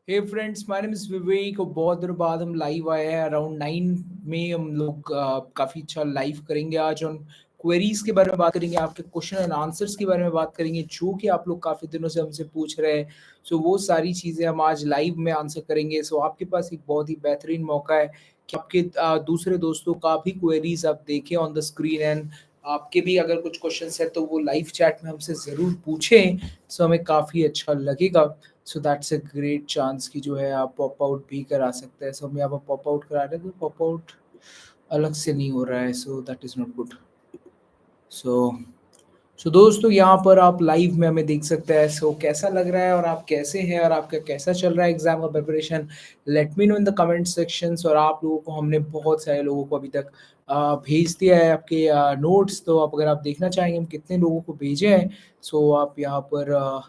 Hey friends, my name is Vivek और बहुत दिनों बाद हम लाइव आए हैं। अराउंड 9 में हम लोग काफ़ी अच्छा लाइव करेंगे। आज हम क्वेरीज के बारे में बात करेंगे, आपके क्वेश्चन एंड आंसर्स के बारे में बात करेंगे जो कि आप लोग काफ़ी दिनों से हमसे पूछ रहे हैं। सो वो सारी चीज़ें हम आज लाइव में आंसर करेंगे। सो आपके पास एक बहुत ही बेहतरीन मौका है कि आपके दूसरे दोस्तों का भी क्वेरीज आप देखें ऑन द स्क्रीन, एंड आपके भी अगर कुछ क्वेश्चंस है तो वो लाइव चैट में हमसे ज़रूर पूछें। सो हमें काफ़ी अच्छा लगेगा। So that's a great chance कि जो है आप पॉप आउट भी करा सकते हैं। सो हम यहाँ पर पॉप आउट करा रहे हैं तो पॉप आउट अलग से नहीं हो रहा है, so that is not good. So दोस्तों, यहाँ पर आप लाइव में हमें देख सकते हैं। सो कैसा लग रहा है और आप कैसे हैं और आपका कैसा चल रहा है एग्जाम का preparation, let me know in the comment sections. और आप लोगों को हमने बहुत सारे लोगों को अभी तक भेज दिया है आपके नोट्स। तो आप अगर आप देखना चाहेंगे हम कितने लोगों को भेजे हैं, सो आप यहाँ पर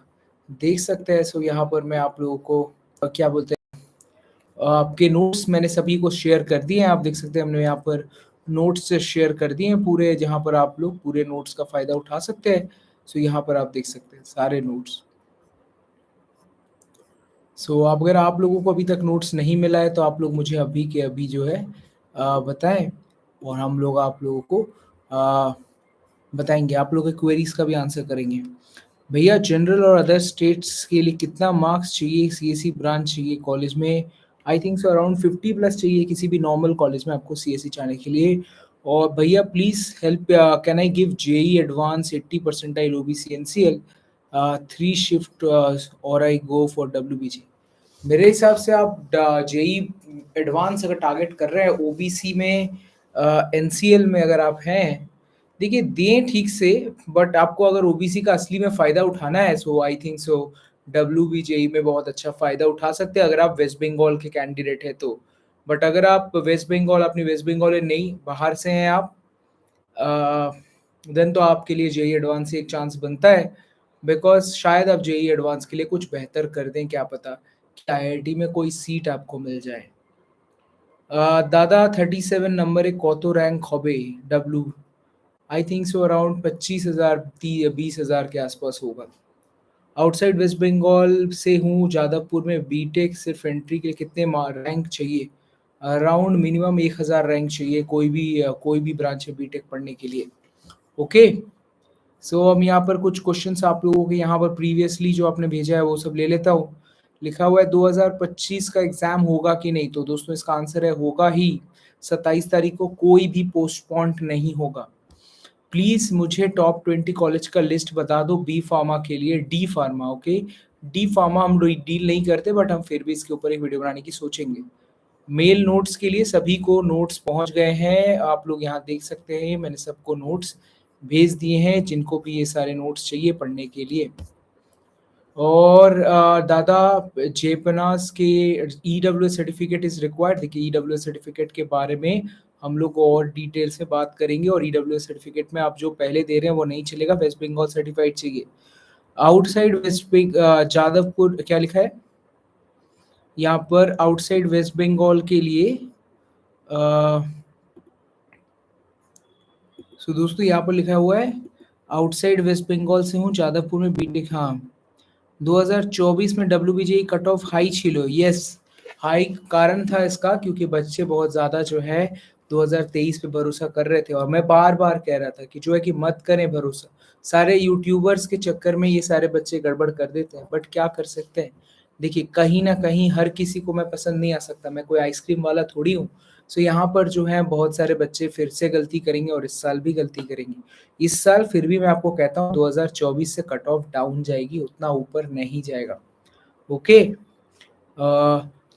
देख सकते हैं। सो यहाँ पर मैं आप लोगों को क्या बोलते हैं, आपके नोट्स मैंने सभी को शेयर कर दिए हैं। आप देख सकते हैं हमने यहाँ पर नोट्स शेयर कर दिए हैं पूरे, जहाँ पर आप लोग पूरे नोट्स का फ़ायदा उठा सकते हैं। सो यहाँ पर आप देख सकते हैं सारे नोट्स। सो अब अगर आप लोगों को अभी तक नोट्स नहीं मिला है तो आप लोग मुझे अभी के अभी जो है बताएं, और हम लोग आप लोगों को अ, बताएंगे, आप लोगों के क्वेरीज का भी आंसर करेंगे। भैया, जनरल और अदर स्टेट्स के लिए कितना मार्क्स चाहिए, सीएससी ब्रांच चाहिए कॉलेज में? आई थिंक सो अराउंड 50 प्लस चाहिए किसी भी नॉर्मल कॉलेज में आपको सीएससी जाने के लिए। और भैया please help, can I give JEE advance 80 percentile OBC NCL 3 shift और आई गो फॉर डब्ल्यूबीजी? मेरे हिसाब से आप जेई एडवांस अगर टारगेट कर रहे हैं ओबीसी में, एनसीएल में अगर आप हैं, देखिए दें ठीक से, बट आपको अगर ओबीसी का असली में फ़ायदा उठाना है सो आई थिंक सो डब्ल्यूबीजेई में बहुत अच्छा फ़ायदा उठा सकते हैं अगर आप वेस्ट बंगाल के कैंडिडेट हैं तो। बट अगर आप वेस्ट बंगाल, अपनी वेस्ट बंगाल में नहीं, बाहर से हैं आप, देन तो आपके लिए जेई एडवांस से एक चांस बनता है। बिकॉज शायद आप जेई एडवांस के लिए कुछ बेहतर कर दें, क्या पता कि आईआईटी में कोई सीट आपको मिल जाए। दादा 37 नंबर कत रैंक হবে डब्लू? आई थिंक सो अराउंड 25,000 20,000 के आसपास होगा। आउटसाइड वेस्ट बंगाल से हूँ, जादवपुर में बीटेक सिर्फ एंट्री के लिए कितने रैंक चाहिए? अराउंड मिनिमम 1,000 रैंक चाहिए कोई भी ब्रांच है बीटेक पढ़ने के लिए। ओके। सो हम यहाँ पर कुछ क्वेश्चंस आप लोगों के यहाँ पर प्रीवियसली जो आपने भेजा है वो सब ले लेता हूँ। लिखा हुआ है 2025 का एग्जाम होगा कि नहीं, तो दोस्तों इसका आंसर है होगा ही। 27 तारीख को कोई भी पोस्टपोन्ड नहीं होगा। प्लीज मुझे टॉप 20 कॉलेज का लिस्ट बता दो बी फार्मा के लिए, D pharma. Okay, D pharma हम डील नहीं करते, बट हम फिर भी इसके ऊपर एक वीडियो बनाने की सोचेंगे। मेल नोट्स के लिए सभी को नोट्स पहुंच गए हैं, आप लोग यहाँ देख सकते हैं मैंने सबको नोट्स भेज दिए हैं जिनको भी ये सारे नोट्स चाहिए पढ़ने के लिए। और दादा, जेपनास के ईडब्ल्यू सर्टिफिकेट इज रिक्वायर्ड। देखिए ईडब्ल्यू सर्टिफिकेट के बारे में हम लोग और डिटेल से बात करेंगे, और ईडब्ल्यू सर्टिफिकेट में आप जो पहले दे रहे हैं वो नहीं चलेगा, वेस्ट बंगाल सर्टिफाइड चाहिए। आउटसाइड वेस्ट जादवपुर क्या लिखा है यहाँ पर? आउटसाइड वेस्ट बंगाल के लिए सो दोस्तों यहाँ पर लिखा हुआ है आउटसाइड वेस्ट बंगाल से हूँ, जादवपुर में बीटेक। हाँ, 2024 में डब्ल्यूबीजेई कट ऑफ हाई छिलो। यस, हाई कारण था इसका क्योंकि बच्चे बहुत ज़्यादा जो है 2023 पे भरोसा कर रहे थे, और मैं बार बार कह रहा था कि जो है कि मत करें भरोसा। सारे यूट्यूबर्स के चक्कर में ये सारे बच्चे गड़बड़ कर देते हैं, बट क्या कर सकते हैं। देखिए कहीं ना कहीं हर किसी को मैं पसंद नहीं आ सकता, मैं कोई आइसक्रीम वाला थोड़ी हूँ। सो यहाँ पर जो है बहुत सारे बच्चे फिर से गलती करेंगे और इस साल भी गलती करेंगे। इस साल फिर भी मैं आपको कहता हूँ 2024 से कट ऑफ डाउन जाएगी, उतना ऊपर नहीं जाएगा। ओके।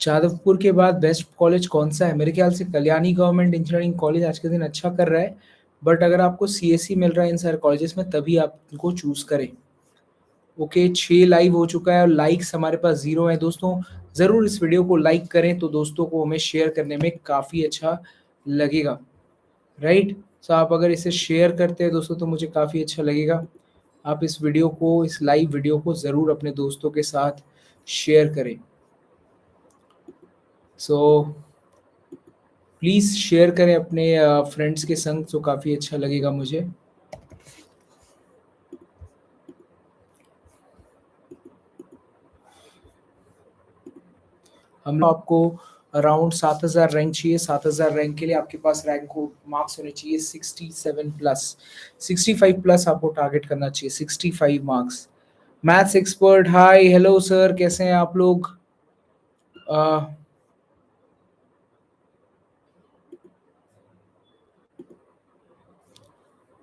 जादवपुर के बाद बेस्ट कॉलेज कौन सा है? मेरे ख्याल से कल्याणी गवर्नमेंट इंजीनियरिंग कॉलेज आज के दिन अच्छा कर रहा है, बट अगर आपको सीएससी मिल रहा है इन सारे कॉलेजेस में तभी आप इनको चूज करें। ओके, 6 लाइव हो चुका है और लाइक्स हमारे पास 0 है। दोस्तों ज़रूर इस वीडियो को लाइक करें तो दोस्तों को हमें शेयर करने में काफ़ी अच्छा लगेगा, राइट। सो आप अगर इसे शेयर करते हैं दोस्तों तो मुझे काफ़ी अच्छा लगेगा। आप इस वीडियो को, इस लाइव वीडियो को ज़रूर अपने दोस्तों के साथ शेयर करें। सो प्लीज़ शेयर करें अपने फ्रेंड्स के संग, तो काफ़ी अच्छा लगेगा मुझे। हम आपको अराउंड 7000 रैंक चाहिए। 7000 रैंक के लिए आपके पास रैंक को मार्क्स होने चाहिए 67 प्लस, 65 प्लस आपको टारगेट करना चाहिए, 65 marks. Maths expert, hi hello sir, कैसे हैं आप लोग?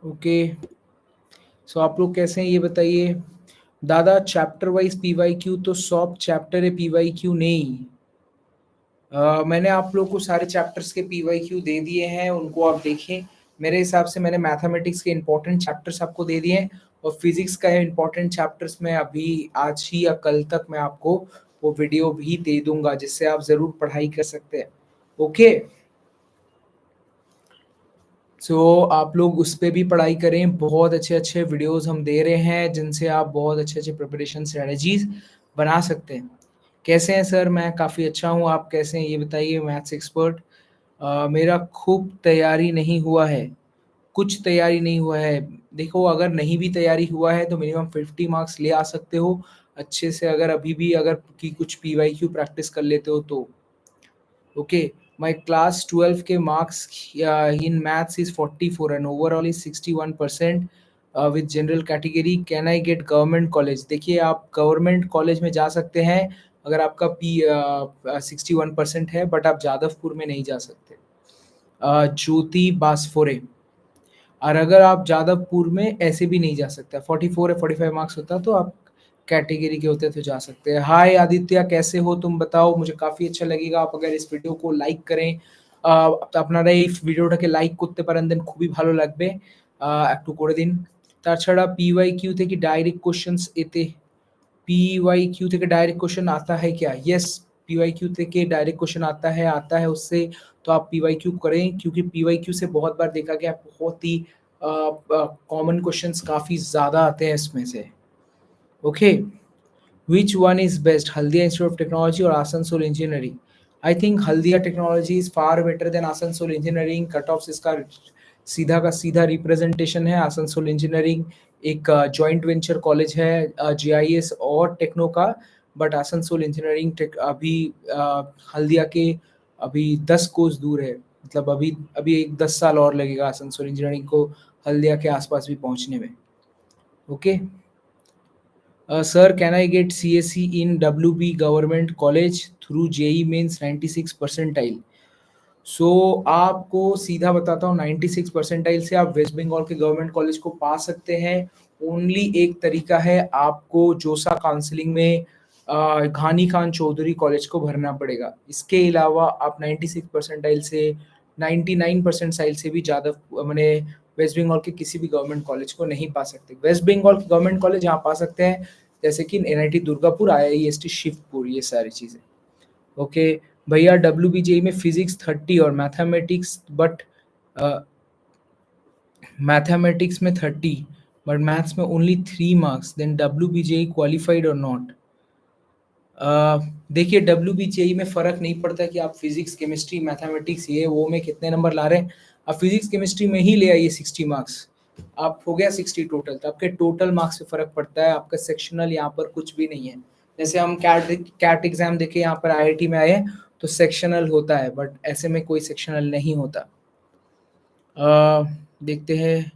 ओके, सो आप लोग कैसे हैं ये बताइए। दादा चैप्टर वाइज पीवाई क्यू तो सब चैप्टर है, पीवाई क्यू नहीं। मैंने आप लोग को सारे चैप्टर्स के पीवाई क्यू दे दिए हैं, उनको आप देखें। मेरे हिसाब से मैंने मैथमेटिक्स के इंपॉर्टेंट चैप्टर्स आपको दे दिए हैं, और फिजिक्स का इंपॉर्टेंट चैप्टर्स में अभी आज ही या कल तक मैं आपको वो वीडियो भी दे दूंगा, जिससे आप ज़रूर पढ़ाई कर सकते हैं। ओके, सो आप लोग उस पे भी पढ़ाई करें। बहुत अच्छे अच्छे वीडियोस हम दे रहे हैं, जिनसे आप बहुत अच्छे अच्छे प्रिपरेशन स्ट्रेटजीज बना सकते हैं। कैसे हैं सर? मैं काफ़ी अच्छा हूँ, आप कैसे हैं ये बताइए मैथ्स एक्सपर्ट। मेरा खूब तैयारी नहीं हुआ है, कुछ तैयारी नहीं हुआ है। देखो, अगर नहीं भी तैयारी हुआ है तो मिनिमम 50 मार्क्स ले आ सकते हो अच्छे से, अगर अभी भी अगर की कुछ पीवाई क्यू प्रैक्टिस कर लेते हो तो। Okay, my class 12 के marks in maths is 44 and overall is 61% with general category. Can I get government college? देखिए, आप गवर्नमेंट कॉलेज में जा सकते हैं अगर आपका पी 61% है, बट आप जादवपुर में नहीं जा सकते। ज्योति बासफोरे, और अगर आप जादवपुर में ऐसे भी नहीं जा सकते, 44 या 45 मार्क्स होता तो आप कैटेगरी के होते तो जा सकते हैं। हाय आदित्य, कैसे हो तुम बताओ? मुझे काफ़ी अच्छा लगेगा आप अगर इस वीडियो को लाइक करें। আপনারা এই ভিডিওটাকে লাইক করতে পারেন, দেন খুবই ভালো লাগবে। একটু করে দিন। তাছাড়া PYQ থেকে ডাইরেক্ট কোশ্চেন্স এতে PYQ থেকে डायरेक्ट क्वेश्चन आता है क्या? यस, PYQ থেকে डायरेक्ट क्वेश्चन आता है उससे। तो आप PYQ करें, क्योंकि PYQ से बहुत बार देखा गया बहुत ही कॉमन क्वेश्चंस काफ़ी ज़्यादा आते हैं इसमें से। Okay, which one is best, Haldia Institute of Technology or Asansol Engineering? I think Haldia Technology is far better than Asansol Engineering। Cut offs इसका सीधा का सीधा रिप्रेजेंटेशन है। आसनसोल इंजीनियरिंग एक जॉइंट वेंचर कॉलेज है जीआईएस और टेक्नो का, but Asansol engineering अभी हल्दिया के अभी 10 कोस दूर है। मतलब अभी अभी एक 10 साल और लगेगा आसनसोल इंजीनियरिंग को हल्दिया के आसपास भी पहुंचने में। Okay, Sir, can I get CSE in WB Government College through JEE Mains 96 percentile? सो आपको सीधा बताता हूँ, 96 परसेंटाइल से आप वेस्ट बंगाल के गवर्नमेंट कॉलेज को पा सकते हैं। ओनली एक तरीका है, आपको जोसा काउंसलिंग में घानी खान चौधरी कॉलेज को भरना पड़ेगा। इसके अलावा आप 96 परसेंटाइल से 99 परसेंटाइल से भी ज़्यादा मैंने वेस्ट बंगाल के किसी भी गवर्नमेंट कॉलेज को नहीं पा सकते। वेस्ट बंगाल के गवर्नमेंट कॉलेज यहाँ पा सकते हैं, जैसे कि NIT दुर्गापुर, IIST शिवपुर, ये सारी चीज़ें। ओके भैया, WBJE में फिजिक्स 30 और मैथमेटिक्स मैथमेटिक्स में 30 बट मैथ्स में only 3 marks, then WBJE qualified और नॉट? देखिए, WBJE में फ़र्क नहीं पड़ता कि आप फिजिक्स केमिस्ट्री मैथमेटिक्स ये वो में कितने नंबर ला रहे हैं। आप फिजिक्स केमिस्ट्री में ही ले आइए 60 मार्क्स, आप हो गया 60 टोटल। तो आपके टोटल मार्क्स से फ़र्क पड़ता है, आपका सेक्शनल यहाँ पर कुछ भी नहीं है। जैसे हम कैट एग्जाम देखे यहाँ पर IIT में आए तो सेक्शनल होता है, बट ऐसे में कोई सेक्शनल नहीं होता। देखते हैं,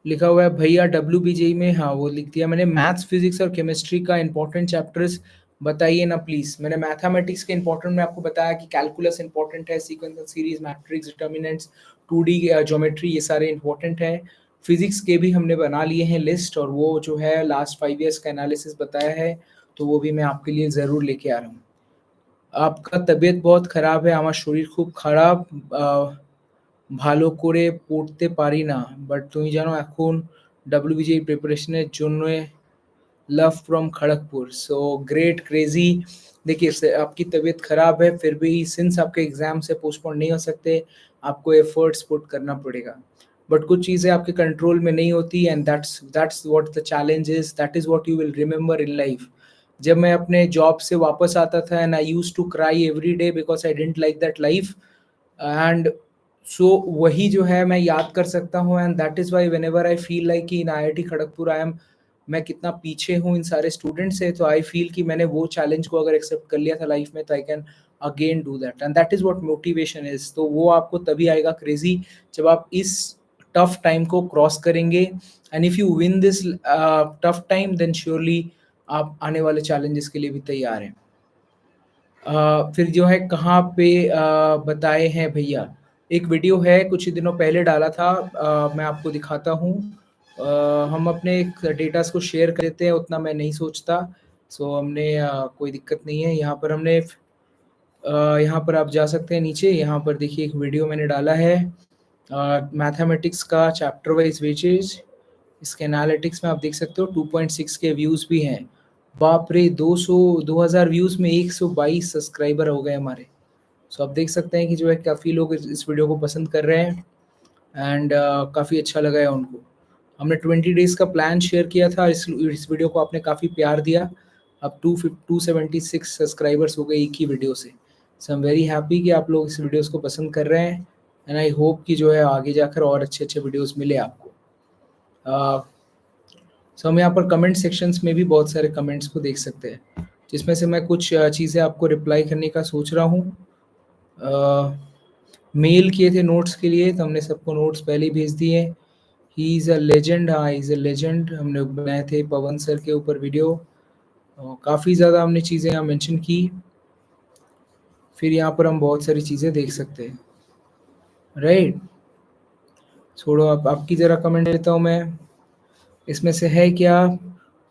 लिखा हुआ है भैया WBJE में, हाँ वो लिख दिया मैंने। मैथ्स फिजिक्स और केमिस्ट्री का इंपॉर्टेंट चैप्टर्स बताइए ना प्लीज। मैंने मैथमेटिक्स के इंपॉर्टेंट में आपको बताया कि कैलकुलस इंपॉर्टेंट है, sequence and series, matrix, determinants, 2D geometry, ये सारे इंपॉर्टेंट है। फिजिक्स के भी हमने बना लिए हैं लिस्ट, और वो जो है लास्ट 5 ईयर्स का एनालिसिस बताया है, तो वो भी मैं आपके लिए ज़रूर लेके आ रहा हूँ। आपका तबीयत बहुत খারাপ है, আমার শরীর খুব খারাপ, ভালো করে পড়তে পারি না, বাট তুমি জানো এখন WBJE প্রিপারেশনের জন্য love from Kharagpur. So great crazy. देखिए, आपकी तबीयत खराब है, फिर भी सिंस आपके एग्जाम से पोस्टपोन नहीं हो सकते, आपको एफर्ट्स पुट करना पड़ेगा। बट कुछ चीज़ें आपके कंट्रोल में नहीं होती, and that's what the challenge is, that is what you will remember in life. जब मैं अपने जॉब से वापस आता था, and I used to cry every day because I didn't like that life, and so वही जो है मैं याद कर सकता हूँ, and that is why whenever I feel like in IIT Kharagpur I am मैं कितना पीछे हूँ इन सारे स्टूडेंट से, तो आई फील कि मैंने वो चैलेंज को अगर एक्सेप्ट कर लिया था लाइफ में, तो I can again do that, and that is what motivation is. तो वो आपको तभी आएगा क्रेजी जब आप इस टफ टाइम को क्रॉस करेंगे, and if you win this tough time then surely आप आने वाले चैलेंजेस के लिए भी तैयार हैं। फिर जो है कहाँ पे बताए हैं भैया, एक वीडियो है कुछ ही दिनों पहले डाला था, मैं आपको दिखाता हूँ। हम अपने डेटास को शेयर कर देते हैं, उतना मैं नहीं सोचता, सो हमने कोई दिक्कत नहीं है। यहाँ पर हमने यहाँ पर आप जा सकते हैं नीचे, यहाँ पर देखिए एक वीडियो मैंने डाला है मैथमेटिक्स का चैप्टर वाइज वेजेज। इसके एनालिटिक्स में आप देख सकते हो 2.6 के व्यूज़ भी हैं। बाप रे, 2000 व्यूज़ में 122 सब्सक्राइबर हो गए हमारे। सो आप देख सकते हैं कि जो है काफ़ी लोग इस वीडियो को पसंद कर रहे हैं, एंड काफ़ी अच्छा लगा है उनको। हमने 20 डेज़ का प्लान शेयर किया था, इस वीडियो को आपने काफ़ी प्यार दिया। अब 276 सब्सक्राइबर्स हो गए एक ही वीडियो से। सो आई एम वेरी हैप्पी कि आप लोग इस वीडियोस को पसंद कर रहे हैं, एंड आई होप कि जो है आगे जाकर और अच्छे वीडियोस मिले आपको। सो हम यहाँ पर कमेंट सेक्शंस में भी बहुत सारे कमेंट्स को देख सकते हैं, जिसमें से मैं कुछ चीज़ें आपको रिप्लाई करने का सोच रहा हूँ। मेल किए थे नोट्स के लिए, तो हमने सबको नोट्स पहले ही भेज दिए। ही इज़ अ लेजेंड, हाँ ही इज़ अ लेजेंड, हमने बनाए थे पवन सर के ऊपर वीडियो। काफ़ी ज़्यादा हमने चीज़ें यहाँ मेंशन की। फिर यहाँ पर हम बहुत सारी चीज़ें देख सकते हैं, राइट। छोड़ो, आप आपकी ज़रा कमेंट लेता हूँ मैं। इसमें से है क्या,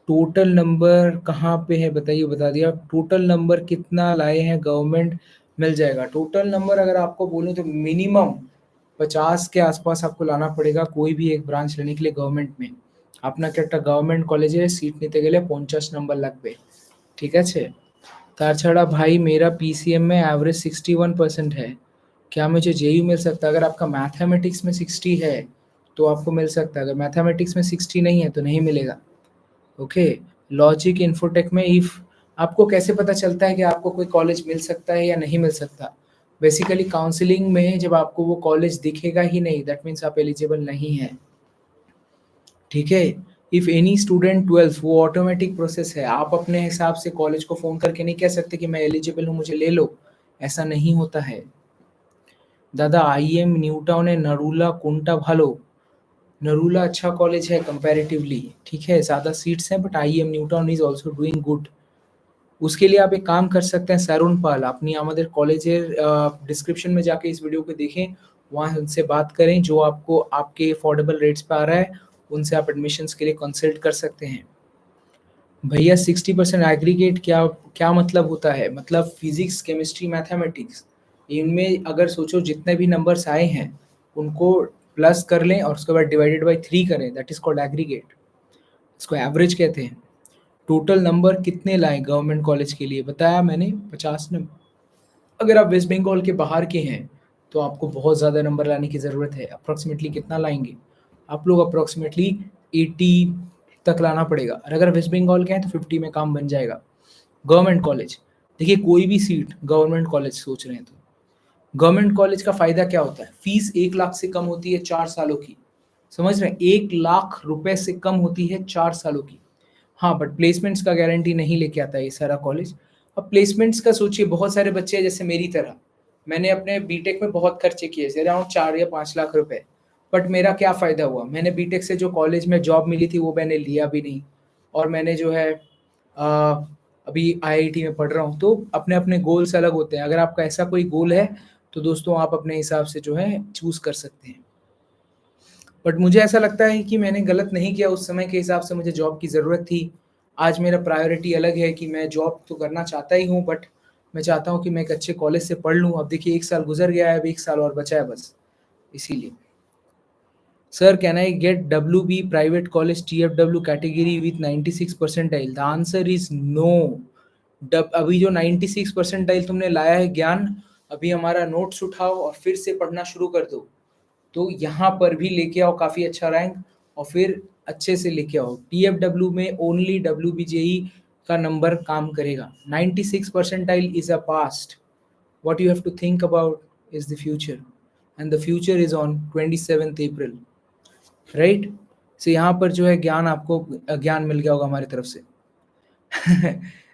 टोटल नंबर कहाँ पे है बताइए, बता दिया। टोटल नंबर कितना लाए हैं गवर्नमेंट, मिल जाएगा। टोटल नंबर अगर आपको बोलूँ तो मिनिमम 50 के आसपास आपको लाना पड़ेगा कोई भी एक ब्रांच लेने के लिए गवर्नमेंट में। अपना क्या गवर्नमेंट कॉलेज है, सीट नीते गले 50 नंबर लगबे, ठीक है। ताछड़ा भाई, मेरा पीसीएम में एवरेज 61% है, क्या मुझे जेयू मिल सकता है? अगर आपका मैथमेटिक्स में 60 है तो आपको मिल सकता है, अगर मैथमेटिक्स में 60 नहीं है तो नहीं मिलेगा। ओके, लॉजिक इन्फोटेक में इफ आपको कैसे पता चलता है कि आपको कोई कॉलेज मिल सकता है या नहीं मिल सकता? बेसिकली काउंसलिंग में जब आपको वो कॉलेज दिखेगा ही नहीं, दैट मीन्स आप एलिजिबल नहीं है, ठीक है। इफ एनी स्टूडेंट 12, वो ऑटोमेटिक प्रोसेस है, आप अपने हिसाब से कॉलेज को फ़ोन करके नहीं कह सकते कि मैं एलिजिबल हूँ मुझे ले लो, ऐसा नहीं होता है। दादा आईएम न्यू टाउन है, नरूला कोंटा भालो। नरूला अच्छा कॉलेज है कंपैरेटिवली, ठीक है, ज़्यादा सीट्स हैं, but IEM New Town is also doing good. उसके लिए आप एक काम कर सकते हैं, सैरुन पाल अपनी আমাদের कॉलेजेर डिस्क्रिप्शन में जाके इस वीडियो को देखें, वहाँ उनसे बात करें, जो आपको आपके अफोर्डेबल रेट्स पे आ रहा है उनसे आप एडमिशन्स के लिए कंसल्ट कर सकते हैं। भैया 60% एग्रीगेट क्या क्या मतलब होता है? मतलब फिजिक्स, केमिस्ट्री, मैथमेटिक्स, इनमें अगर सोचो जितने भी नंबर्स आए हैं उनको प्लस कर लें और उसके बाद डिवाइडेड बाय 3 करें, दैट इज कॉल्ड एग्रीगेट। इसको एवरेज कहते हैं। टोटल नंबर कितने लाए गवर्नमेंट कॉलेज के लिए? बताया मैंने 50 नंबर। अगर आप वेस्ट बंगाल के बाहर के हैं तो आपको बहुत ज़्यादा नंबर लाने की ज़रूरत है। अप्रॉक्सीमेटली कितना लाएंगे आप लोग? अप्रॉक्सीमेटली 80 तक लाना पड़ेगा, और अगर वेस्ट बंगाल के हैं तो 50 में काम बन जाएगा। गवर्नमेंट कॉलेज, देखिए कोई भी सीट गवर्नमेंट कॉलेज सोच रहे हैं तो गवर्नमेंट कॉलेज का फ़ायदा क्या होता है? फीस 1 लाख से कम होती है 4 सालों की, समझ रहे हैं? 1 लाख रुपए से कम होती है 4 सालों की। हाँ, बट प्लेसमेंट्स का गारंटी नहीं लेके आता ये सारा कॉलेज। अब प्लेसमेंट्स का सोचिए, बहुत सारे बच्चे हैं जैसे मेरी तरह, मैंने अपने बीटेक में बहुत खर्चे किए थे, अराउंड 4 या 5 लाख रुपए, बट मेरा क्या फ़ायदा हुआ? मैंने बीटेक से जो कॉलेज में जॉब मिली थी वो मैंने लिया भी नहीं, और मैंने जो है अभी आईआईटी में पढ़ रहा हूँ। तो अपने-अपने गोल्स अलग होते हैं, अगर आपका ऐसा कोई गोल है तो दोस्तों आप अपने हिसाब से जो है चूज़ कर सकते हैं। बट मुझे ऐसा लगता है कि मैंने गलत नहीं किया, उस समय के हिसाब से मुझे जॉब की ज़रूरत थी। आज मेरा प्रायोरिटी अलग है कि मैं जॉब तो करना चाहता ही हूँ, बट मैं चाहता हूँ कि मैं एक अच्छे कॉलेज से पढ़ लूँ। अब देखिए 1 साल गुज़र गया है, अब 1 साल और बचा है बस, इसीलिए। Sir, can I get WB private college TFW category with 96 percentile? The answer is no. अभी जो 96 परसेंटाइल तुमने लाया है ज्ञान, अभी हमारा नोट्स उठाओ और फिर से पढ़ना शुरू कर दो। तो यहाँ पर भी लेके आओ काफ़ी अच्छा रैंक, और फिर अच्छे से लेके आओ। टीएफडब्ल्यू में ओनली डब्ल्यूबीजेई का नंबर काम करेगा। 96 percentile is a past, what you have to think about is the future, and the future is on 27th April, right? सो यहाँ पर जो है ज्ञान आपको ज्ञान मिल गया होगा हमारी तरफ से।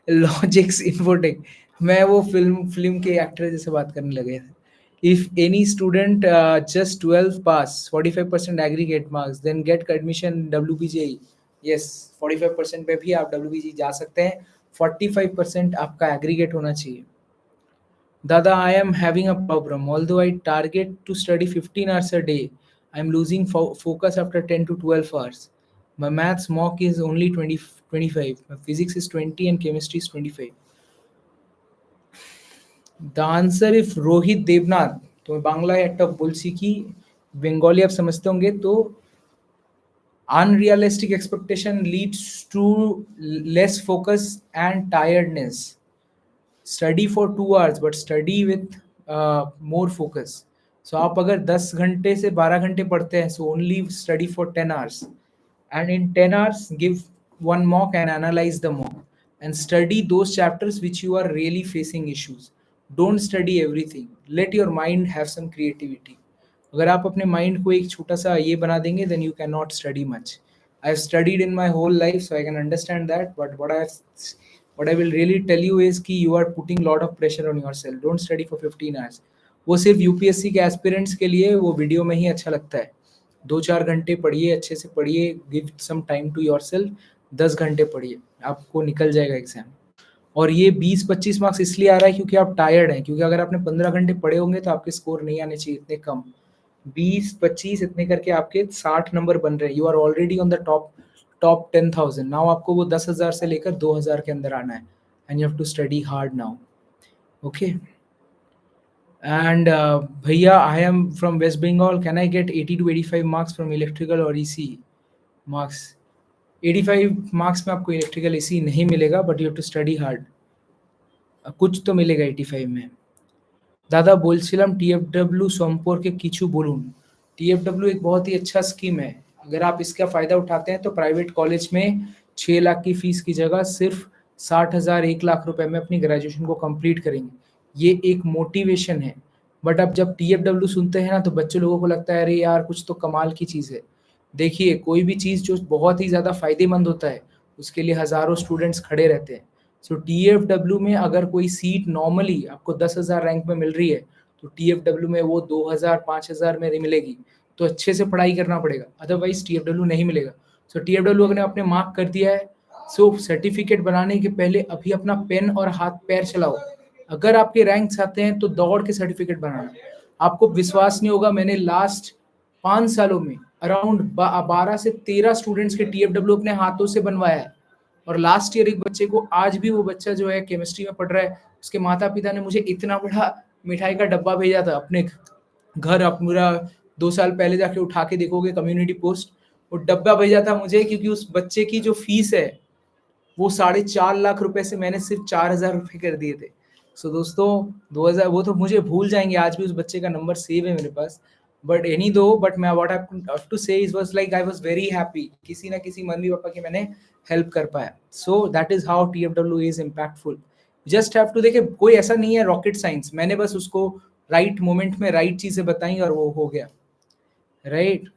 लॉजिक्स इन्फोटेक, मैं वो फ़िल्म के एक्टर जैसे बात करने लगे थे। If any student just 12 pass 45% aggregate marks then get admission WBJE। Yes, 45% पे भी आप WBJE जा सकते हैं, 45% आपका एग्रीगेट होना चाहिए। Dada, I am having a problem. Although I target to study 15 hours a day, I am losing focus after 10 to 12 hours. My maths mock is only 25. My physics is 20 and chemistry is 25. The answer if Rohit Debnath, तो बांग्ला একটা বলছি কি Bengali आप समझते होंगे, तो unrealistic expectation leads to less focus and tiredness. Study for 2 hours but study with more focus. So आप अगर 10 घंटे से 12 घंटे पढ़ते हैं, so only study for 10 hours and in 10 hours give one mock and analyze the mock and study those chapters which you are really facing issues. Don't study everything, let your mind have some creativity. अगर आप अपने mind को एक छोटा सा ये बना देंगे, then you cannot study much. I've studied in my whole life, so I can understand that, but what I will really tell you is कि you are putting lot of pressure on yourself. Don't study for 15 hours. वो सिर्फ UPSC के aspirants के लिए वो video में ही अच्छा लगता है। 2-4 घंटे पढ़िए, अच्छे से पढ़िए, give some time to yourself, 10 घंटे पढ़िए, आपको निकल जाएगा एग्जाम। और ये 20-25 मार्क्स इसलिए आ रहा है क्योंकि आप टायर्ड हैं, क्योंकि अगर आपने 15 घंटे पढ़े होंगे तो आपके स्कोर नहीं आने चाहिए इतने कम। 20-25 इतने करके आपके 60 नंबर बन रहे हैं। You are already on the top 10,000। Now आपको वो 10,000 से लेकर 2,000 के अंदर आना है and you have to study hard now. Okay and भैया, I am from West Bengal, can I get 80 to 85 marks from electrical और ईसी मार्क्स? 85 मार्क्स में आपको इलेक्ट्रिकल ईसी नहीं मिलेगा, but you have to study hard. कुछ तो मिलेगा 85 में। दादा बोलছিলাম टीएफडब्ल्यू सोमपुर के किचू बोलून। टीएफडब्ल्यू एक बहुत ही अच्छा स्कीम है, अगर आप इसका फ़ायदा उठाते हैं तो प्राइवेट कॉलेज में 6 लाख की फ़ीस की जगह सिर्फ 60,000 1 लाख रुपए में अपनी ग्रेजुएशन को कंप्लीट करेंगे। ये एक मोटिवेशन है। बट अब जब टीएफडब्ल्यू सुनते हैं ना, तो बच्चे लोगों को लगता है अरे यार कुछ तो कमाल की चीज़ है। देखिए, कोई भी चीज़ जो बहुत ही ज़्यादा फ़ायदेमंद होता है, उसके लिए हज़ारों स्टूडेंट्स खड़े रहते हैं। सो टीएफडब्ल्यू में अगर कोई सीट नॉर्मली आपको 10,000 रैंक में मिल रही है, तो टीएफडब्ल्यू में वो 2,000-5,000 में मिलेगी। तो अच्छे से पढ़ाई करना पड़ेगा, अदरवाइज टीएफडब्ल्यू नहीं मिलेगा। सो टीएफडब्ल्यू ने अपने मार्क कर दिया है, सो सर्टिफिकेट बनाने के पहले अभी अपना पेन और हाथ पैर चलाओ। अगर आपके रैंक्स आते हैं तो दौड़ के सर्टिफिकेट बनाना। आपको विश्वास नहीं होगा, मैंने लास्ट 5 सालों में अराउंड 12 से 13 स्टूडेंट्स के टीएफडब्ल्यू अपने हाथों से बनवाया है। और लास्ट ईयर एक बच्चे को, आज भी वो बच्चा जो है केमिस्ट्री में पढ़ रहा है, उसके माता पिता ने मुझे इतना बड़ा मिठाई का डब्बा भेजा था अपने घर। आप पूरा 2 साल पहले जाके उठा के देखोगे कम्युनिटी पोस्ट, वो डब्बा भेजा था मुझे, क्योंकि उस बच्चे की जो फीस है वो 4.5 लाख रुपए से मैंने सिर्फ 4,000 रुपए कर दिए थे। सो दोस्तों, 2000 वो तो मुझे भूल जाएंगे, आज भी उस बच्चे का नंबर सेव है मेरे पास। बट एनी दो, बट मैं व्हाट आई हैव टू से is was like I was very happy, किसी ना किसी मम्मी पापा की मैंने हेल्प कर पाया। So that is how TFW is impactful. Just have to, देखिए कोई ऐसा नहीं है रॉकेट साइंस, मैंने बस उसको राइट मोमेंट में राइट चीजें बताई और वो हो गया, राइट।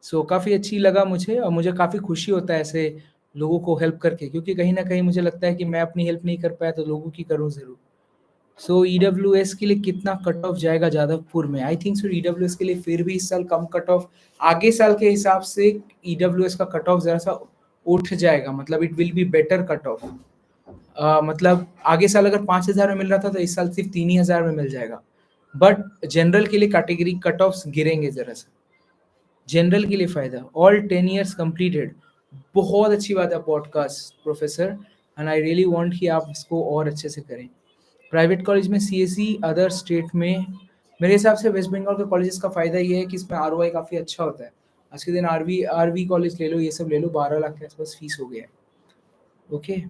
सो काफ़ी अच्छी लगा मुझे, और मुझे काफ़ी खुशी होता है ऐसे लोगों को हेल्प करके, क्योंकि कहीं न कहीं मुझे लगता है कि मैं अपनी हेल्प नहीं कर पाया तो लोगों की करूँ ज़रूर। सो ईडब्ल्यूएस के लिए कितना कट ऑफ जाएगा जादवपुर में? आई थिंक सो ईडब्ल्यूएस के लिए फिर भी इस साल कम कट ऑफ, आगे साल के हिसाब से ईडब्ल्यूएस का कट ऑफ ज़रा-सा उठ जाएगा, मतलब it will be better cut off. मतलब आगे साल अगर 5,000 में मिल रहा था तो इस साल सिर्फ 3 ही हज़ार में मिल जाएगा। बट जनरल के लिए कैटेगरी कट ऑफ्स गिरेंगे ज़रा-सा। जनरल के लिए फ़ायदा, ऑल 10 इयर्स कंप्लीटेड। बहुत अच्छी बात है podcast professor, and I really want कि आप इसको और अच्छे से करें। प्राइवेट कॉलेज में सीएसई अदर स्टेट में, मेरे हिसाब से वेस्ट बंगाल के कॉलेजेस का फ़ायदा ये है कि इसमें आरओआई काफ़ी अच्छा होता है। आज के दिन आरवी कॉलेज ले लो, ये सब ले लो, 12 लाख के आसपास फीस हो गया है। ओके,